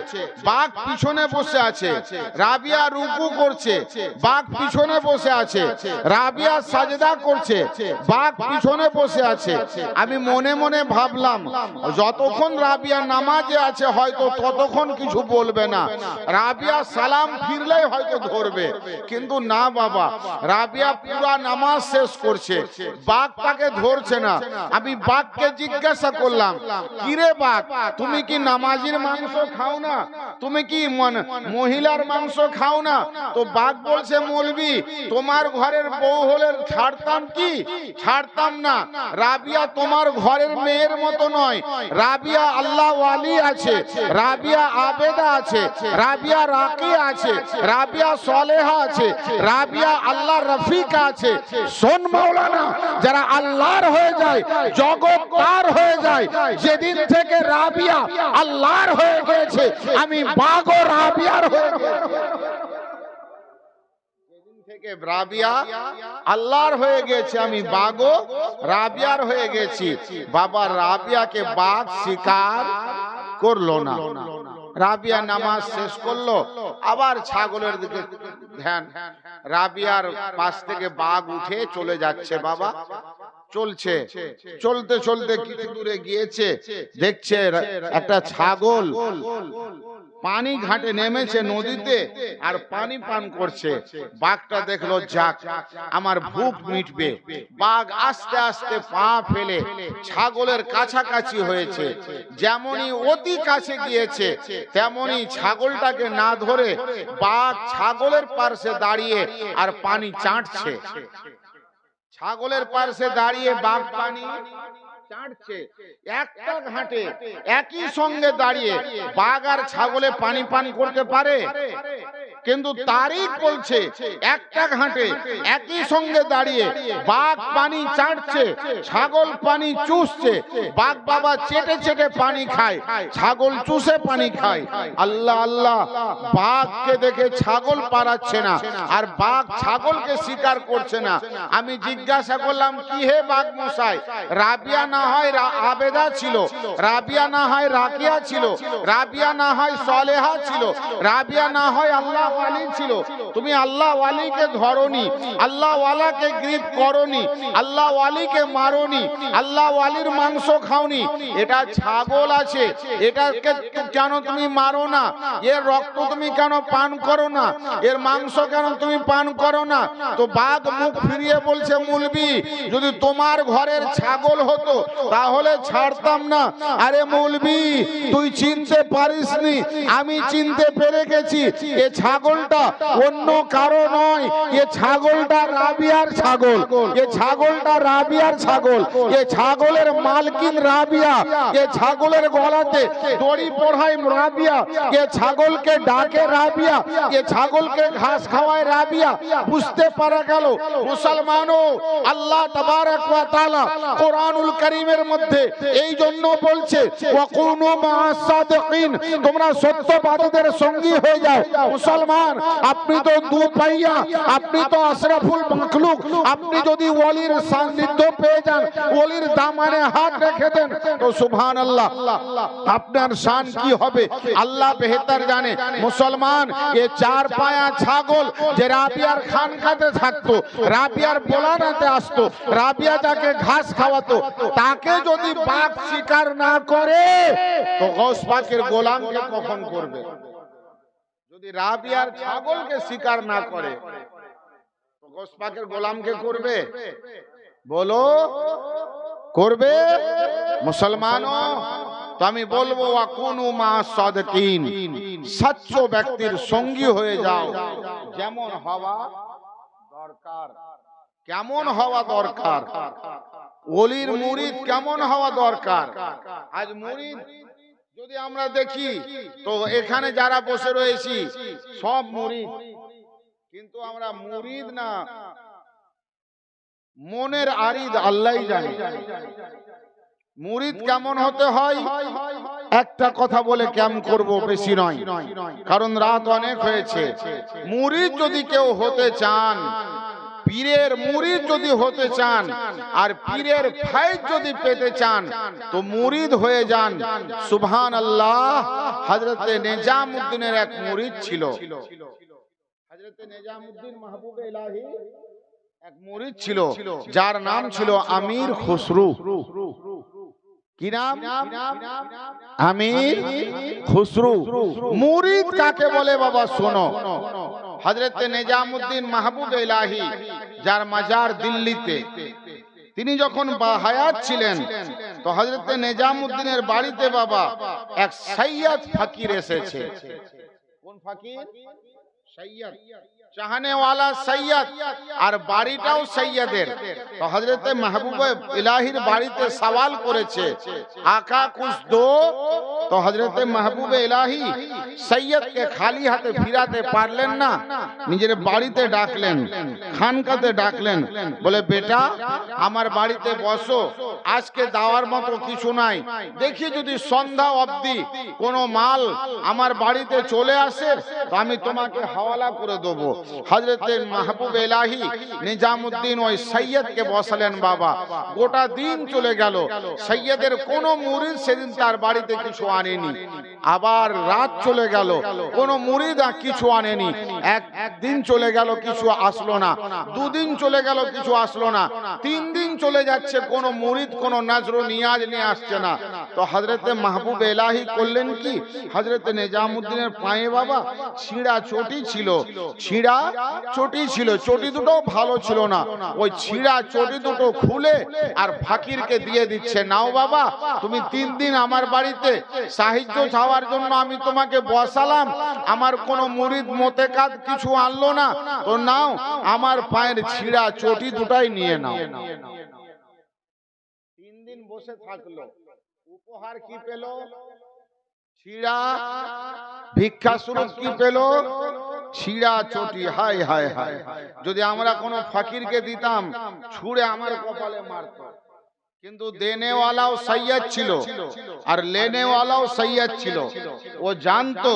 বাঘ পিছনে বসে আছে, রাবিয়া রুকু করছে, বাঘ পিছনে বসে আছে, রাবিয়া সাজদা করছে, বাঘ পিছনে বসে আছে। আমি মনে মনে ভাবলাম যতক্ষণ রাবিয়া নামাজে আছে হয়তো ততক্ষণ কিছু বলবে না, রাবিয়া সালাম ফিরলেই হয়তো ধরবে, কিন্তু না বাবা, রাবিয়া পুরা নামাজ শেষ করছে, বাঘ তাকে ধরছে না। আমি বাঘকে জিজ্ঞাসা করলাম, কিরে বাঘ, তুমি কি নামাজির মাংস খাও না, তুমি কি মহিলার মাংস খাও না? তো বাঘ বলছে, মৌলবি তোমার ঘরের বউ হলে ছাড়তাম কি? ছাড়তাম না। রাবিয়া তোমার ঘরের মেয়ের মতো নয়, রাবিয়া আল্লাহ ওয়ালি আছে, রাবিয়া আবেদা আছে, রাবিয়া রাকি আছে, রাবিয়া সলেহা আছে, রাবিয়া আল্লাহ রফিকা আছে। শোন মাওলানা, যারা আল্লাহর হয়ে যায়, জগৎ পার হয়ে যায়, যেদিন থেকে রাবিয়া আল্লাহর হয়ে গেছে, আমি বাগো রাবিয়ার হয়ে গেছি। থেকে রাবিয়া আল্লাহর হয়ে গেছে, আমি বাগো রাবিয়ার হয়ে গেছি। বাবা রাবিয়াকে বাঘ শিকার করলো না। রাবিয়া নামাজ শেষ করলো, আবার ছাগলের দিকে ধ্যান। রাবিয়ার পাশ থেকে বাঘ উঠে চলে যাচ্ছে। বাবা চলছে, চলতে চলতে কিছু দূরে গিয়েছে, দেখছে একটা ছাগল পানি ঘাটে নেমেছে নদীতে আর পানি পান করছে। বাঘটা দেখলো, যাক আমার ভুখ মিটবে। বাঘ আস্তে আস্তে পা ফেলে ছাগলের কাছাকাছি হয়েছে, যেমনই অতি কাছে গিয়েছে তেমনি ছাগলটাকে না ধরে বাঘ ছাগলের পাশে দাঁড়িয়ে আর পানি চাটছে। ছাগলের পাশে দাঁড়িয়ে বাঘ পানি চাটছে। একটা ঘাটে একই সঙ্গে দাঁড়িয়ে বাঘ আর ছাগলে পানি পান করতে পারে? কিন্তু তারিখ বলছে একটা ঘাটে একই সঙ্গে দাঁড়িয়ে বাঘ পানি চাটছে, ছাগল পানি চুষছে। বাঘ বাবা চেটে চেটে পানি খায়, ছাগল চুষে পানি খায়। আল্লাহ আল্লাহ, বাঘকে দেখে ছাগল পারাচ্ছে না আর বাঘ ছাগলকে শিকার করছে না। আমি জিজ্ঞাসা করলাম, কি হে বাঘ মশাই, রাবিয়া না হয় আবেদা ছিল, রাবিয়া না হয় রাকিয়া ছিল, রাবিয়া না হয় সলেহা ছিল, রাবিয়া না হয় আল্লাহ ওয়ালি ছিল, তুমি আল্লাহ ওয়ালিকে ধরনি, আল্লাহ ওয়ালাকে গ্রিপ করনি, আল্লাহ ওয়ালিকে মারনি, আল্লাহ ওয়ালির মাংস খাওনি। এটা ছাগল আছে, এটাকে কেন তুমি মারো না? এর রক্ত তুমি কেন পান করো না? এর মাংস কেন তুমি পান করো না? তো বাঘ মুখ ফিরিয়ে বলছে, মৌলবি যদি তোমার ঘরের ছাগল হতো তাহলে ছাড়তাম না। আরে মৌলবি, তুই চিনতে পারিসনি, আমি চিনতে পেরে গেছি। এ ছাগলটা অন্য কারো নয়, এ ছাগলটা রাবিয়ার ছাগল, এ ছাগলটা রাবিয়ার ছাগল, এ ছাগলের মালকিন রাবিয়া, এ ছাগলের গলাতে দড়ি পড়ায় রাবিয়া, এ ছাগলকে ডাকে রাবিয়া, এ ছাগলকে ঘাস খাওয়ায় রাবিয়া। বুঝতে পারা গেল মুসলমানও, আল্লাহ তাবারক ওয়া তাআলা কোরআনুল কারীমের মধ্যে এই জন্য বলছে, ওয়াকুনু মা'আস সাদিকিন, তোমরা সত্যবাদীদের সঙ্গী হয়ে যাও। মুসলমান, আপনি তো দুপাইয়া, আপনি তো আশরাফুল মাখলুক, আপনি যদি ওলির সান্নিধ্য পেয়ে যান, ওলির দামানে হাত রেখে দেন, তো সুবহানাল্লাহ, আপনার শান কি হবে আল্লাহ বেহতর জানে। মুসলমান, এ চার পায়া ছাগল যে রাবিয়ার খানকাতে থাকতো, রাবিয়ার বোলানাতে আসতো, রাবিয়া যাকে ঘাস খাওয়াতো, তাকে যদি বাঘ শিকার না করে তো গৌস পাকের গোলামকে কখন করবে? যদি রাবিয়ার ছাগলকে শিকার না করে তো গৌস পাকের গোলামকে করবে? বলো, করবে? মুসলমানও, তো আমি বলবো, ওয়াকুনু মা'আস সাদিকিন, সচ্চ ব্যক্তির সঙ্গী হয়ে যাও। যেমন হওয়া দরকার, কেমন হওয়া দরকার, ওলির মুরিদ কেমন হওয়া দরকার। আজ মুরিদ যদি আমরা দেখি তো এখানে যারা বসে রয়েছি সব মুরিদ, কিন্তু আমরা মুরিদ না, মনের আরিদ আল্লাহই জানে। মুরিদ কেমন হতে হয় একটা কথা বলে ক্যাম করব, বেশি নয়, কারণ রাত অনেক হয়েছে। মুরিদ যদি কেউ হতে চান, পীরের মুরিদ যদি হতে চান, আর পীরের ফায়েজ যদি পেতে চান, তো মুরিদ হয়ে যান। সুবহানাল্লাহ। হযরতে নিজামউদ্দিনের এক মুরিদ ছিল, হযরতে নিজামউদ্দিন মাহবুবে ইলাহি এক মুরিদ ছিল, যার নাম ছিল আমির খুসরু। কি নাম? আমির খুসরু। মুরিদ কাকে বলে বাবা শোনো। হযরতে নিজামউদ্দিন মাহবুবে ইলাহি, যার মাজার দিল্লিতে, তিনি যখন বাহায়াত ছিলেন, তো হযরতে নিজামউদ্দিনের বাড়িতে বাবা এক সৈয়দ ফকির এসেছে। কোন ফকির? সৈয়দ, চাহনে ওয়ালা সৈয়দ, আর বাড়িটাও সৈয়দের। তো হযরতে মাহবুবে ইলাহির বাড়িতে সওয়াল করেছে, আকা কুছ দো। তো হযরতে মাহবুবে ইলাহি সৈয়দকে খালি হাতে ফিরাতে পারলেন না, নিজের বাড়িতে ডাকলেন, খানকাতে ডাকলেন, বলে বেটা আমার বাড়িতে বসো, আজকে দেওয়ার মতো কিছু নাই, দেখি যদি সন্ধ্যা অবধি কোনো মাল আমার বাড়িতে চলে আসে তো আমি তোমাকে হাওয়ালা করে দেবো। হযরতে মাহবুবে ইলাহি নিজামউদ্দিন ওই সৈয়দকে বসালেন বাবা। গোটা দিন চলে গেল, সৈয়দের কোন মুরিদ সেদিন তার বাড়িতে কিছু আনেনি। আবার রাত চলে গেল, কোন মুরিদ কিছু আনেনি। একদিন চলে গেল, কিছু আসলো না। দুদিন চলে গেল, কিছু আসলো না। 3 দিন চলে যাচ্ছে, কোন মুরিদ কোন নাজর নিয়াজ নিয়ে আসছে না। তো হযরতে মাহবুবে ইলাহি করলেন কি, হযরতে নিজামউদ্দিনের পায়ে বাবা ছিঁড়া চটি ছিল, ছিঁড়া চটি ছিল, চটি দুটো ভালো ছিল না। ওই ছিঁড়া চটি দুটো খুলে আর ফকিরকে দিয়ে দিচ্ছে, নাও বাবা তুমি 3 দিন আমার বাড়িতে সাহায্য চাওয়ার জন্য আমি তোমাকে বসালাম, আমার কোন মুরিদ মোতেকাদ কিছু আনলো না, তো নাও আমার পায়ের ছিঁড়া চটি দুটাই নিয়ে নাও। 3 দিন বসে থাকলো, উপহার কি পেল? ছিঁড়া। ভিক্ষা স্বরূপ কি পেল? ছিঁড়া চটি। হায় হায় হায়, যদি আমরা কোনো ফকিরকে দিতাম, ছুঁড়ে আমার কপালে মারত। কিন্তু দেনেওয়ালাও সৈয়দ ছিল আর লেনেওয়ালাও সৈয়দ ছিল। ও জানতো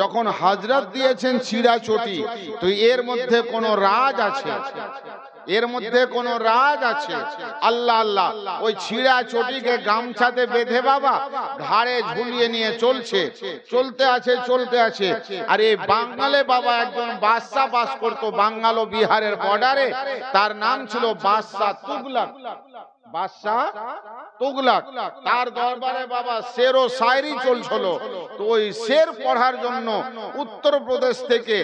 যখন হযরত দিয়েছেন ছিঁড়া চটি, তো এর মধ্যে কোনো রাজ আছে, এর মধ্যে কোন রাজ আছে। আল্লাহ আল্লাহ, ওই ছিঁড়া চটিকে গামছাতে বেঁধে বাবা ঘাড়ে ঝুলিয়ে নিয়ে চলছে, চলতে আছে চলতে আছে। আর এই বাঙালে বাবা একজন বাদশা বাস করতো, বাঙ্গাল ও বিহারের বর্ডারে, তার নাম ছিল বাদশাহ তুগলক। বাদশাহ তুগলক, তার দরবারে বাবা শের ও শায়রি চলছিল। তো ওই শের পড়ার জন্য উত্তরপ্রদেশ থেকে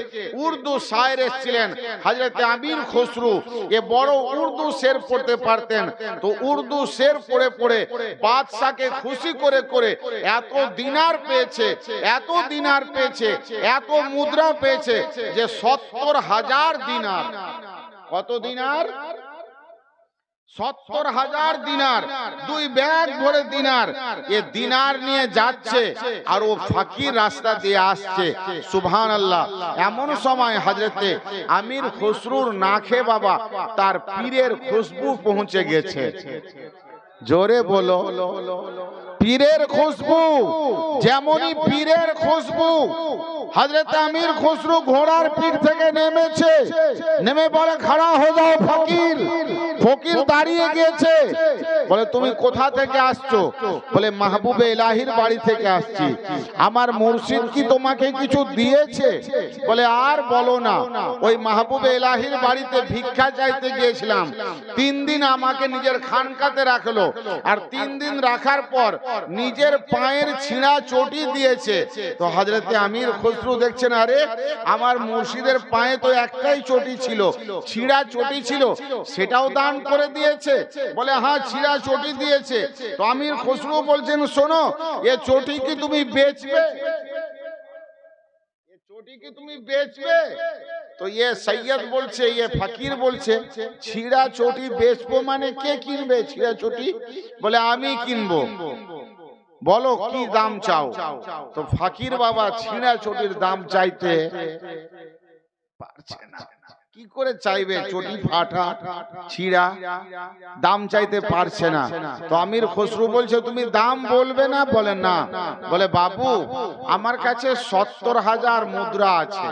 উর্দু শায়ের এসেছিলেন হযরতে আমির খুসরু। এ বড় উর্দু শের পড়তে পারতেন। তো উর্দু শের পড়ে পড়ে বাদশাকে খুশি করে করে এত দিনার পেয়েছে, এত দিনার পেয়েছে, এত মুদ্রা পেয়েছে যে 70,000 দিনার। কত দিনার? 70,000 দিনার, 2 ব্যাগ ভরে দিনার। এ দিনার নিয়ে যাচ্ছে আর ও ফকির রাস্তা দিয়ে আসছে। সুবহানাল্লাহ। এমন সময় হযরতে আমির খুসরুর নাকে বাবা তার পীরের খুশবু পৌঁছে গেছে। জোরে বলো, পীরের খুশবু। যেমনই পীরের খুশবু, হযরতে আমির খুসরু ঘোড়ার পিঠ থেকে নেমেছে, নেমে বলে খাড়া হয়ে যাও ফকির। ফকির দাঁড়িয়ে গিয়েছে, বলে তুমি কোথা থেকে আসছো? বলে মাহবুবে ইলাহির বাড়ি থেকে আসছি। আমার মুর্শিদ কি তোমাকে কিছু দিয়েছে? বলে আর বলো না, ওই মাহবুবে ইলাহির বাড়িতে ভিক্ষা চাইতে গিয়েছিলাম, 3 দিন আমাকে নিজের খানকাতে রাখলো, আর 3 দিন রাখার পর নিজের পায়ের ছিঁড়া চটি দিয়েছে। তো হযরতে আমির খুসরু দেখছেন, আরে আমার মুর্শিদের পায়ে তো একটাই চটি ছিল, ছিঁড়া চটি ছিল, সেটাও দান করে দিয়েছে। বলে হ্যাঁ ছিঁড়া চটি দিয়েছে। তো আমির খুসরু বলছেন, শোনো, এ চটি কি তুমি বেচবে? এ চটি কি তুমি বেচবে? তো ये সৈয়দ বলছে, ये ফকির বলছে, ছিঁড়া চটি বেচবো মানে কে কিনবে ছিঁড়া চটি? বলে আমি কিনবো। বলো কি দাম চাও? তো ফকির বাবা ছিঁড়া চটির দাম চাইতে পারছে না। কি করে চাইবে? চটি ফাটা ছিঁড়া, দাম চাইতে পারছে না। তো আমির খসরু বলছে তুমি দাম বলবে না? বলে না। বলে বাবু আমার কাছে 70,000 মুদ্রা আছে,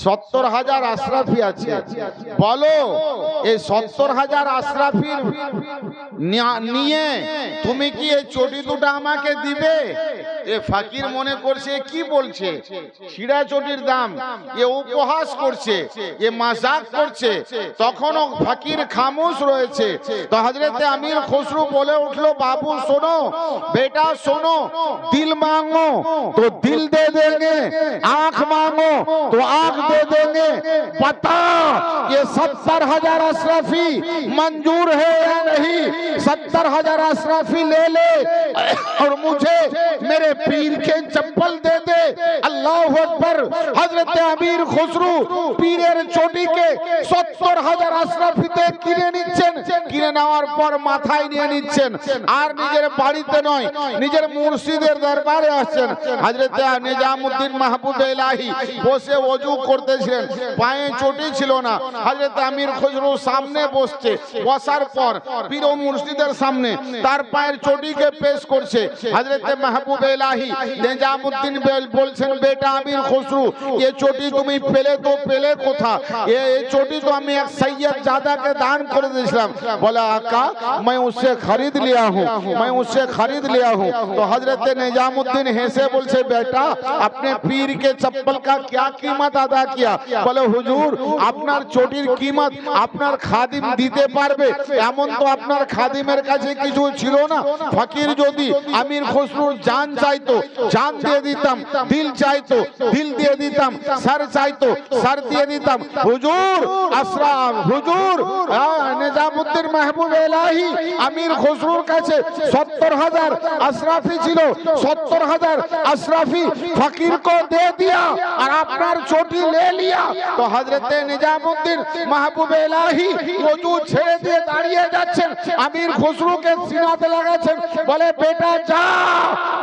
70,000 আশরাফি আছে, বলো এই 70,000 আশরাফির নিয়ে তুমি কি এই চটি দুটো আমাকে দিবে? এ ফকির মনে করছে কি বলছে, ছিঁড়া চটির দাম, এ উপহাস করছে, এ মাজাক করছে। তখনও ফকির খামোশ রয়েছে। তো হযরতে আমির খসরু বলে উঠলো বাবু শোনো, বেটা শোনো, দিল मांगो तो दिल दे देंगे, आंख मांगो तो आंख दे देंगे। बता ये 70,000 अशरफी मंजूर है या नहीं? 70,000 अशरफी ले ले और मुझे मेरे पीर के चप्पल दे दे। अल्लाह अकबर। हजरत अमीर खुसरू पीरेर चोटी के 70,000 अशरफीते किने निচ্ছেন, কিনে নেওয়ার পর মাথায় নিয়ে নিচ্ছেন। আর নিজের বাড়িতে নয়, নিজের মুর্শিদের দরবারে আসছেন। হযরত নিজামউদ্দিন মাহবুব ইলাহি বসে ওযু করতেছিলেন, পায়ে চটি ছিল না। হযরত আমির খুসরু সামনে বসছে, বসার পর পীর ও মুর্শিদের সামনে তার পায়ের চটিকে পেশ করছে। হযরত মাহবুব ইলাহি নিজামউদ্দিন বলছেন বেটা আমির খুসরু ये चोटी তুমি পেলে তো পেলে কোথা? ये चोटी तो আমি এক সৈয়দ জাদাকে দান করে দিয়েছিলাম। बोला आका मैं उससे खरीद लिया हूँ, मैं उससे खरीद लिया हूँ। तो हजरत निजामुद्दीन हेसे बोलছে बेटा अपने पीर के चप्पल का क्या कीमत अदा किया? बोले हुजूर আপনার চটির कीमत আপনার খাদিম দিতে পারবে? এমন তো আপনার খাদিমের কাছে কিছু ছিল না। ফকির যদি আমির খসরুর জান চাইতো জান দিয়ে দিতাম, দিল চাইতো দিল দিয়ে দিতাম, সর চাইতো সর দিয়ে দিতাম। হুজুর আশরাফ হুজুর নিজামউদ্দিন মাহবুব ইলাহি আমির খসরুর কাছে 70,000 अशराफी ছিল, 70,000 अशराफी फकीर को दे दिया और আপনার চটি ले लिया। तो हजरत निजामुद्दीन महबूब इलाही वजू ছেড়ে দিয়ে দাঁড়িয়ে যাচ্ছেন, আমির খসরুকে সিনাতে লাগাচ্ছেন। বলে বেটা যা,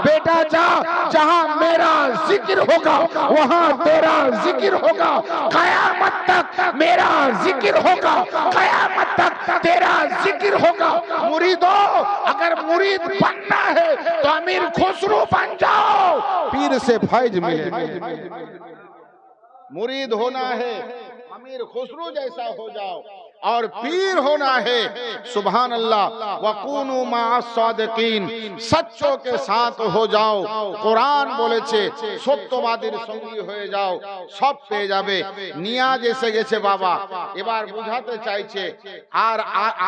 बेटा जा, जहां मेरा जिक्र होगा वहां तेरा जिक्र होगा, कयामत तक मेरा जिक्र होगा, कयामत तक तेरा जिक्र होगा। मुरीदो अगर मुरीद बनना है तो अमीर खुसरू बन जाओ, पीर से फैज मिले। मुरीद होना है अमीर खुसरू जैसा हो जाओ, और पीर होना है सुभान अल्लाह वकुनु मा'as-सादिकीन, सच्चों के साथ हो जाओ। কোরআন বলেছে সত্যবাদীর সঙ্গী হয়ে যাও, সব পেয়ে যাবে। নিয়াজ এসে গেছে বাবা, এবার বুঝাতে চাইছে আর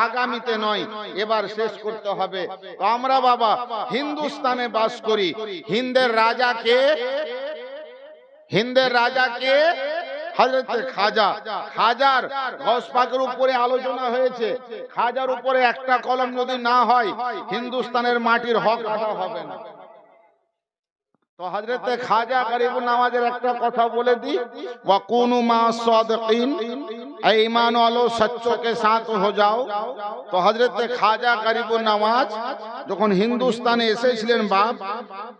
আগামীতে নয়, এবার শেষ করতে হবে। তো আমরা বাবা হিন্দুস্তানে বাস করি। হিন্দের রাজা কে? হিন্দের রাজা কে? হযরত খাজা। খাজার গস পাকের উপরে আলোচনা হয়েছে। খাজার উপরে একটা কলম যদি না হয় হিন্দুস্তানের মাটির হক আদা হবে না। তো হযরত খাজা গরিবুন নওয়াজের একটা কথা বলে দি, ওয়াকুনু মা'as-সাদিকিন, ऐ ईमान वालों सच्चों के साथ हो जाओ। तो हजरत खाजा गरीबुन नवाज যখন হিন্দুস্তানে এসেছিলেন বাপ,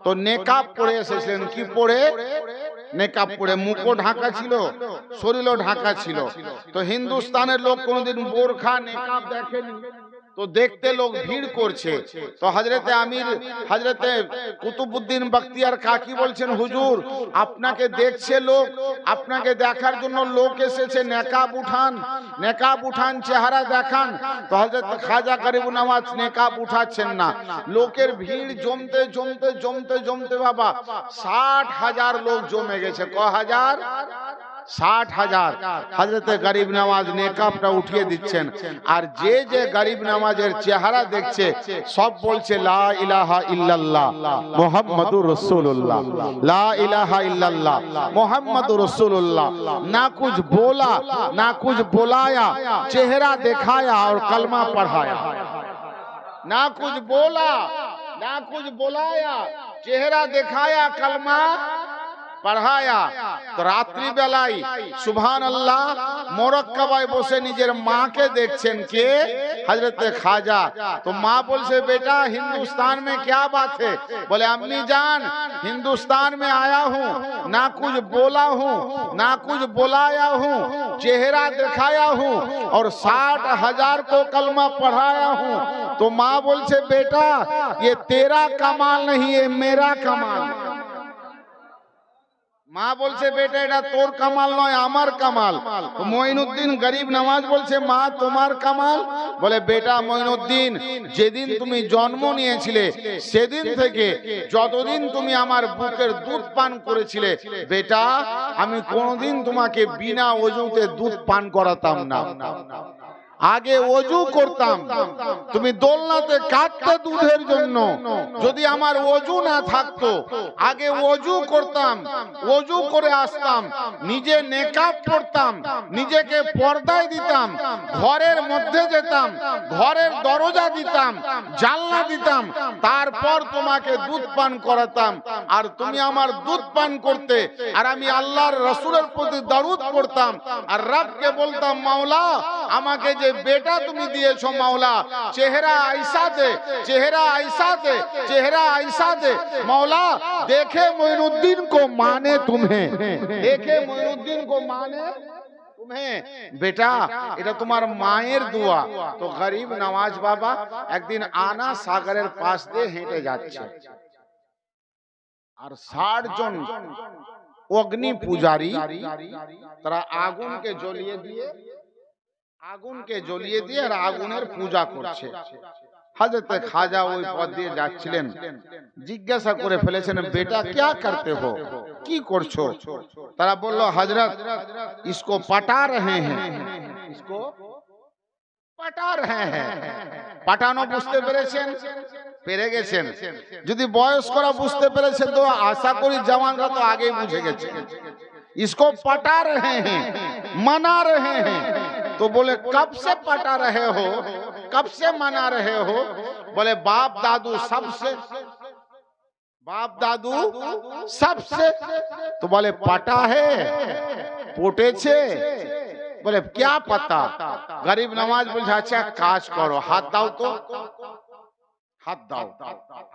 তো নেকাব পরে এসেছিলেন। কি পরে? নেকাব পরে। মুখও ঢাকা ছিল, শরীরও ঢাকা ছিল। তো হিন্দুস্তানের লোক কোনোদিন বোরখা নেকাব দেখেনি, তো দেখতে লোক ভিড় করছে। তো হযরতে আমির হযরতে কুতুবউদ্দিন বখতিয়ার কাকি বলছেন হুজুর আপনাকে দেখছে লোক, আপনাকে দেখার জন্য লোক এসেছে, নেকাব উঠান, নেকাব উঠান, চেহারা দেখান। তো হযরত খাজা গরিবুন নওয়াজ নেকাব উঠাচ্ছেন না। লোকের ভিড় জমতে জমতে জমতে জমতে বাবা 60,000 লোক জমে গেছে। ক হাজার? 60,000। হযরতে গরিব নওয়াজ নেকাবটা উঠিয়ে দিচ্ছেন, আর যে যে গরিব নওয়াজের চেহারা দেখছে সব বলছে লা ইলাহা ইল্লাল্লাহ মুহাম্মাদুর রাসূলুল্লাহ, লা ইলাহা ইল্লাল্লাহ মুহাম্মাদুর রাসূলুল্লাহ। ना कुछ बोला ना कुछ बुलाया, चेहरा दिखाया और कलमा पढ़ाया। ना कुछ बोला ना कुछ बुलाया, चेहरा दिखाया, कलमा पढ़ाया। तो रात्रि बेलाয় সুবহানাল্লাহ মোরাক্কাবায় বসে নিজের মাকে দেখছেন কে? हजरत ख्वाजा। तो माँ बोलছে बेटा हिंदुस्तान में क्या बात है? बोले अम्मी जान हिंदुस्तान में आया हूँ, ना कुछ बोला हूँ ना कुछ बुलाया हूँ, चेहरा दिखाया हूँ और 60,000 को कलमा पढ़ाया हूँ। तो माँ बोलছে बेटा ये तेरा कमाल नहीं है मेरा कमाल है। মা বলছে বেটা এটা তোর কামাল নয় আমার কামাল। তো মঈনুদ্দিন গরিব নওয়াজ বলছে মা তোমার কামাল? বলে বেটা মঈনুদ্দিন যেদিন তুমি জন্ম নিয়েছিলে সেদিন থেকে যতদিন তুমি আমার বুকের দুধ পান করেছিলে বেটা আমি কোনোদিন তোমাকে বিনা ওযুতে দুধ পান করাতাম না। আগে ওযু করতাম, তুমি দোলনাতে কাঁদতে দুধের জন্য, যদি আমার ওযু না থাকতো আগে ওযু করতাম, ওযু করে আসতাম, নিজে নেকাব পরতাম, নিজেকে পর্দায় দিতাম, ঘরের মধ্যে যেতাম, ঘরের দরজা দিতাম, জানলা দিতাম, তারপর তোমাকে দুধ পান করাতাম। আর তুমি আমার দুধ পান করতে আর আমি আল্লাহর রাসূলের প্রতি দরুদ পড়তাম আর রবকে বলতাম মাওলা আমাকে যে बेटा तुम दिएছো मौला चेहरा ऐसा दे, चेहरा ऐसा दे, चेहरा ऐसा दे मौला देखे मोइनुद्दीन को माने तुम्हें, देखे मोइनुद्दीन को माने तुम्हें। बेटा এটা তোমার মায়ের দোয়া। তো গরিব নওয়াজ বাবা একদিন আনা সাগরের পাশ দিয়ে হেঁটে যাচ্ছে আর 60 জন অগ্নি পূজারী তারা আগুনকে জ্বলিয়ে দিয়ে আগুনকে জ্বলিয়ে দিয়ে আর আগুনের পূজা করছে। হযরত খাজা ওই পথ দিয়ে যাচ্ছিলেন, জিজ্ঞাসা করে ফেলেছেন বেটা क्या करते हो, কি করছো? তারা বলল হযরত इसको पटा रहे हैं, इसको पटा रहे हैं। পাটানো বুঝতে পেরেছেন? পেরে গেছেন। যদি বয়স্করা বুঝতে পেরেছেন তো আশা করি জওয়ানরা তো আগেই বুঝে গেছে। इसको पटा रहे हैं, मना रहे हैं। तो बोले कब से पटा रहे हो, कब से मना रहे हो? बोले बाप दादू सबसे, बाप दादू सबसे। तो बोले पटा है, पोटे छे? बोले क्या पता? गरीब नवाज बोले अच्छा काज करो, हाथ दाओ तो, हाथ दाओ,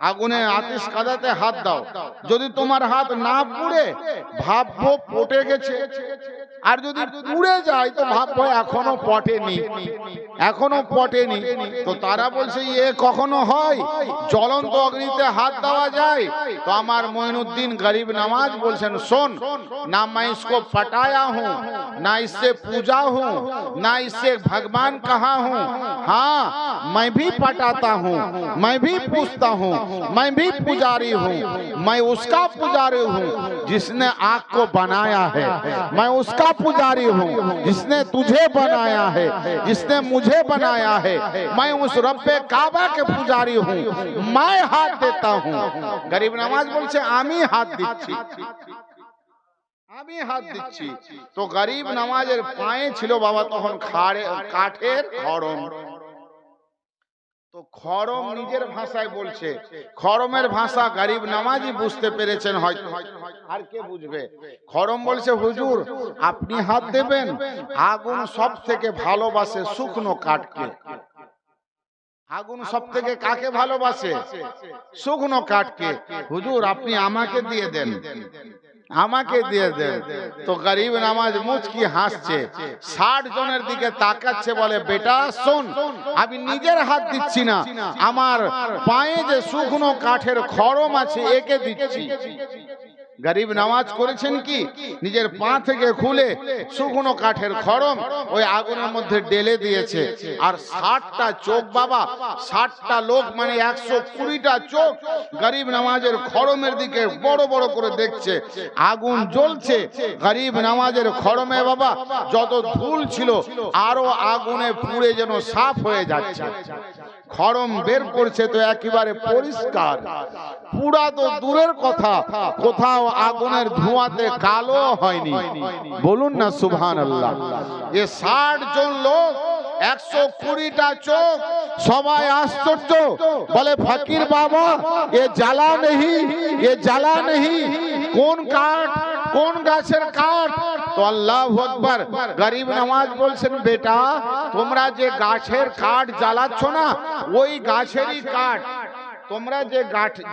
আগুনে আতিশ কাদাতে হাত দাও, যদি তোমার হাত না পুড়ে ভাববো পটে গেছে, আর যদি পুড়ে যায় তো ভাববো এখনো পটেনি, এখনো পটেনি। তো তারা বলছে এ কখনো হয়, জ্বলন্ত অগ্নিতে হাত দেওয়া যায়? তো আমার মঈনুদ্দিন গরিব নওয়াজ বলছেন শোন না, मैं इसको पटाया हूँ ना इससे पूजा हूँ ना इससे भगवान कहा हूँ। हाँ मैं भी पटाता हूँ, मैं भी पूछता हूँ, मैं भी पुजारी हूँ। मैं उसका पुजारी हूँ जिसने आग को बनाया है, मैं उसका पुजारी हूँ जिसने तुझे बनाया है, जिसने मुझे बनाया है। मैं उस रब्बे काबा के पुजारी हूँ, मैं हाथ देता हूँ। गरीब नवाज बोलছে আমি হাত দিচ্ছি, আমি হাত দিচ্ছি। তো গরিব নওয়াজের পায়ে ছিল বাবা তখন কাঠের খড়ম। তো খড়ম নিজের ভাষায় বলছে, খড়মের ভাষা গরিব নওয়াজই বুঝতে পেরেছেন হয়তো, আর কে বুঝবে? খড়ম বলছে হুজুর আপনি হাত দেবেন, আগুন সব থেকে ভালোবাসে শুকনো কাঠকে। আগুন সব থেকে কাকে ভালোবাসে? শুকনো কাঠকে। হুজুর আপনি আমাকে দিয়ে দেন, আমাকে দিয়ে দেন। তো গরিব নওয়াজ মুচকি হাসছে, 60 জনের দিকে তাকাচ্ছে, বলে বেটা শোন আমি নিজের হাত দিচ্ছি না, আমার পায়ে যে শুকনো কাঠের খড়ম আছে একে দিচ্ছি। গরিব নওয়াজ করেছেন কি নিজের পা থেকে খুলে শুকনো কাঠের খড়ম ওই আগুনের মধ্যে ঢেলে দিয়েছে। আর 60টা চোখ বাবা, 60টা লোক মানে 120টা চোখ গরিব নওয়াজের খড়মের দিকে বড় বড় করে দেখছে। আগুন জ্বলছে, গরিব নওয়াজের খড়মে বাবা যত ধুল ছিল আরো আগুনে পুড়ে যেন সাফ হয়ে যাচ্ছে। খড়ম বের করছে তো একেবারে পরিষ্কার, পুরা তো দূরের কথা, কোথাও আগুনের ধোঁয়াতে কালো হয়নি। বলুন না সুবহানাল্লাহ। এ 60 জন লোক, 120টা চোখ, সবাই আশ্চর্য, বলে ফকির বাবা এ জ্বালা নেই, এ জ্বালা নেই। কোন কাঠ, কোন গাছের কাঠ? তো আল্লাহু আকবার, গরিব নওয়াজ বলছেন, বেটা তোমরা যে গাছের কাঠ জ্বালাচ্ছ না, ওই গাছেরই কাঠ। তোমরা যে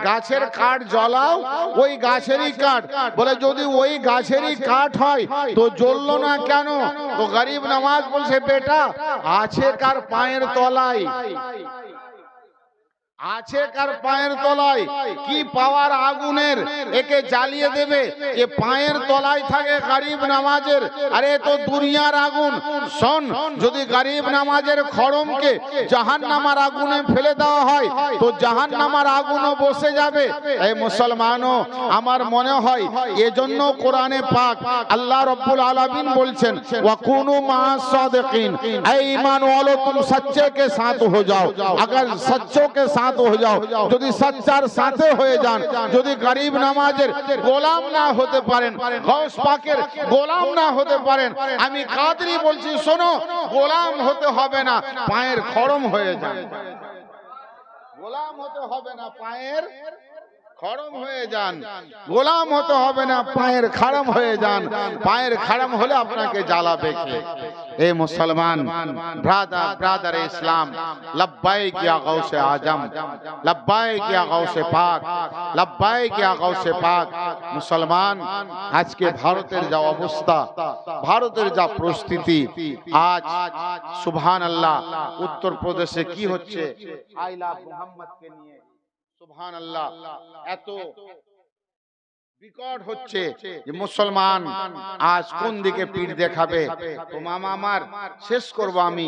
গাছের কাঠ জ্বালাও, ওই গাছেরই কাঠ। বলে যদি ওই গাছেরই কাঠ হয় তো জ্বললো না কেন? তো গরিব নওয়াজ বলছে, বেটা আছে কার পায়ের তলায়, আছে কার পায়ের তলায়? কি পাওয়ার আগুনের একে জ্বালিয়ে দেবে? এ পায়ের তলায় থাকে গরিব নামাজের। আরে তো দুনিয়ার আগুন। শোন, যদি গরিব নামাজের খড়মকে জাহান্নামের আগুনে ফেলে দেওয়া হয় তো জাহান্নামের আগুনও বসে যাবে। এই মুসলমানও, আমার মনে হয় এজন্য কোরআনে পাক আল্লাহ রাব্বুল আলামিন বলছেন, ওয়াকুনু মা'আস সাদিকিন, ऐ ईमान वालों तुम सच्चे के साथ हो जाओ। अगर सच्चों के साथ हो जाओ, যদি সচ্চার সাথে হয়ে যান, যদি গরিব নামাজের গোলাম না হতে পারেন, গৌস পাকের গোলাম না হতে পারেন, আমি কাদরি বলছি, শোনো, গোলাম হতে হবে না, পায়ের খড়ম হয়ে যান। গোলাম হতে হবে না, পায়ের খড়ম হয়ে যান। গোলাম হতে হবে না, পায়ের খড়ম হয়ে যান। পায়ের খড়ম হলে আপনাকে জ্বালাবে কে? এ মুসলমান ব্রাদার ইসলাম, লব্বাইক ইয়া গাউসে আজম, লব্বাইক ইয়া গাউসে পাক, লব্বাইক ইয়া গাউসে পাক। মুসলমান, আজকে ভারতের যা অবস্থা, ভারতের যা পরিস্থিতি, আজ সুবহানাল্লাহ উত্তরপ্রদেশে কি হচ্ছে, আই লাভ মুহাম্মদকে নিয়ে সুবহানাল্লাহ এত বিকট হচ্ছে যে মুসলমান আজ কোন দিকে পিঠ দেখাবে। তো মামা আমার, শেষ করব আমি,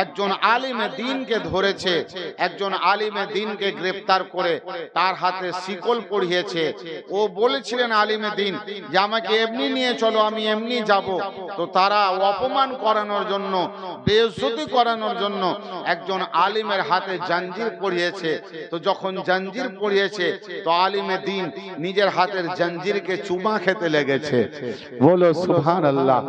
একজন আলিমে দ্বীনকে ধরেছে, একজন আলিমে দ্বীনকে গ্রেফতার করে তার হাতে শিকল পরিয়েছে। ও বলেছিলেন আলিমে দ্বীন যে আমাকে এমনি নিয়ে চলো, আমি এমনি যাব। তো তারা অপমান করানোর জন্য, বেইজ্জতি করানোর জন্য একজন আলিমের হাতে জাঞ্জির পরিয়েছে। তো যখন জাঞ্জির পরিয়েছে তো আলিমে দ্বীন নিজের হাতের জঞ্জিরকে চুমা খেতে লেগেছে। বলো সুবহানাল্লাহ,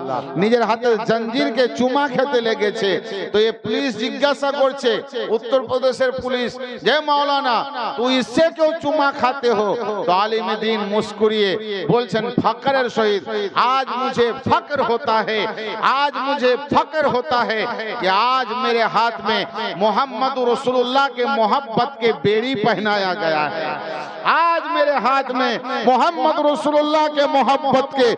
নিজের হাতের জঞ্জিরকে চুমা খেতে লেগেছে। তো ये পুলিশ জিজ্ঞাসা করছে, উত্তরপ্রদেশের পুলিশ, যে মাওলানা তুই इससे क्यों चुमा खाते हो? तो आलिम दीन मुस्कुरिए बोलছেন फक्रेर सहित, आज मुझे फक्र होता है, आज मुझे फक्र होता है कि आज मेरे हाथ में मोहम्मद रसूलुल्लाह के मोहब्बत के बेड़ी पहनाया गया है। आज मेरे हाथ में मोहम्मद रसूलुल्लाह के मोहब्बत के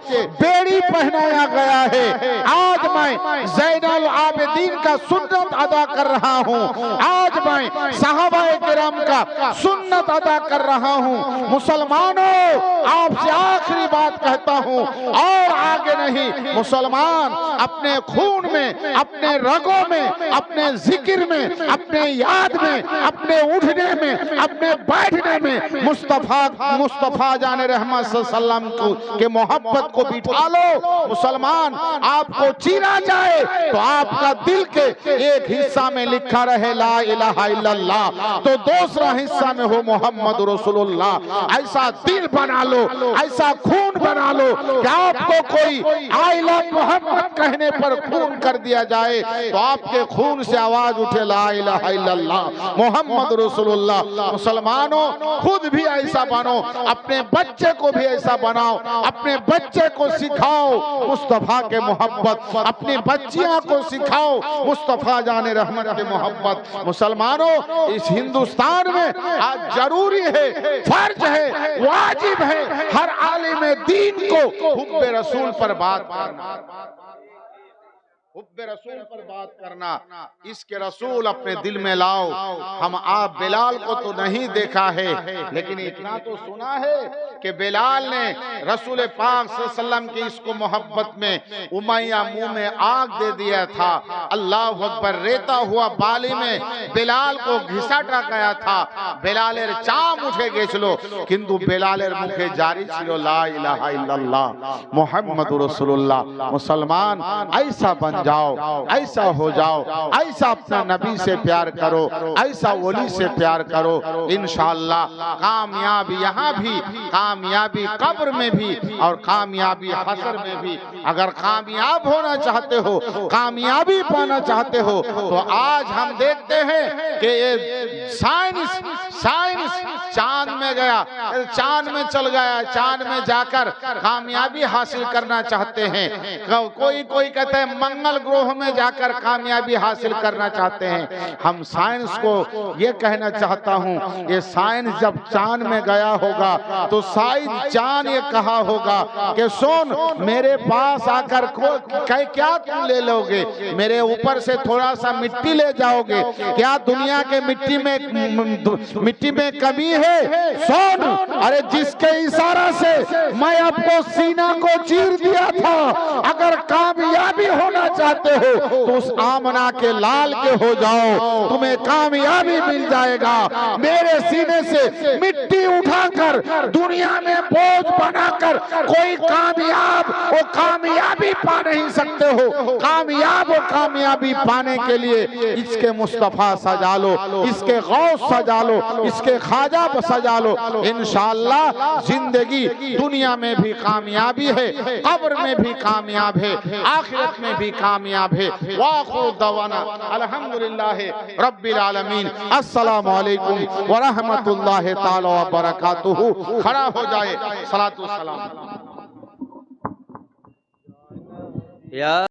बेड़ी पहनाया गया है। आज मैं ज़ैनुल आबिदीन का सुन्नत अदा कर रहा हूँ, आज मैं सहाबाए किराम का सुन्नत अदा कर रहा हूँ। मुसलमानों, आपसे आखिरी बात कहता हूँ और आगे नहीं। मुसलमान अपने खून में, अपने रगों में, अपने जिक्र में, अपने याद में, अपने उठने में, अपने बैठने में मुस्तफा जाने रहमत सल्लम के मोहब्बत को बिठा लो। मुसलमान, आपको चीरा जाए तो आपका दिल के एक हिस्सा में लिखा रहे ला इलाहा इल्लल्लाह, तो दूसरा हिस्सा में हो मोहम्मद रसूलुल्लाह। ऐसा दिल बना लो, ऐसा खून बना लो कि आपको कोई आई लव मोहम्मद कहने पर खून कर दिया जाए तो आपके खून से आवाज उठे ला इलाहा इल्लल्लाह मोहम्मद रसूलुल्लाह। मुसलमानों, खुद भी ऐसा बनो, अपने बच्चे को भी ऐसा बनाओ, अपने बच्चे को सिखाओ मुस्तफा के मोहब्बत, अपनी बच्चियां को सिखाओ मुस्तफा जाने रहमत के मोहब्बत। मुसलमानों, इस हिंदुस्तान में आज जरूरी है, फर्ज है, वाजिब है हर आलिम दीन को हुब्बे रसूल पर बात करना, हुब्बे रसूल पर बात करना। इसके रसूल अपने दिल में लाओ। हम आप बिलाल को तो नहीं देखा है, लेकिन इतना तो सुना है कि बिलाल ने रसूल पाक सल्लल्लाहु अलैहि वसल्लम की इसको मोहब्बत में उमैया मुंह में आग दे दिया था। अल्लाह अकबर, रेता हुआ बाली में बिलाल को घिसाटा गया था। बिलालेर चाम उठे गेছিল, কিন্তু বেলালের মুখে জারি ছিল লা ইলাহা ইল্লাল্লাহ মুহাম্মাদুর রাসূলুল্লাহ। মুসলমান, ऐसा बन بن جاؤ، ایسا ہو جاؤ، ایسا اپنا نبی سے پیار کرو، ایسا ولی سے پیار کرو، انشاءاللہ کامیابی یہاں بھی، کامیابی قبر میں بھی، اور کامیابی حشر میں بھی۔ اگر کامیاب ہونا چاہتے ہو، کامیابی پانا چاہتے ہو، تو آج ہم دیکھتے ہیں کہ یہ سائنس چاند میں گیا، چاند میں چل گیا، چاند میں جا کر کامیابی حاصل کرنا چاہتے ہیں۔ کوئی کہتا ہے منگل گروہ میں جا کر کامیابی حاصل کرنا چاہتے ہیں۔ ہم سائنس کو یہ کہنا چاہتا ہوں، یہ سائنس جب چاند میں گیا ہوگا تو سائنس چاند یہ کہا ہوگا کہ سن میرے پاس آ کر کیا تم لے لو گے؟ میرے اوپر سے تھوڑا سا مٹی لے جاؤ گے؟ کیا دنیا کے مٹی میں کمی ہے؟ سن، ارے جس کے اشارہ سے میں آپ کو سینہ کو چیر دیا تھا، اگر کامیابی ہونا چاہتے ہو تو اس آمنہ کے لال کے ہو جاؤ، تمہیں کامیابی مل جائے گا۔ میرے سینے سے مٹی اٹھا کر دنیا میں بوجھ بنا کر کوئی کامیاب اور کامیابی پا نہیں سکتے ہو۔ کامیاب اور کامیابی پانے کے لیے اس کے مصطفیٰ سجا لو، اس کے غوث سجا لو، اس کے خواجہ سجا لو، انشاءاللہ زندگی دنیا میں بھی کامیابی ہے، قبر میں بھی کامیاب ہے، آخرت میں بھی کامیاب ہے۔ وآخر دعوانا الحمدللہ رب العالمین۔ السلام علیکم ورحمت اللہ تعالی وبرکاتہ۔ کھڑا ہو جائے، صلاۃ والسلام۔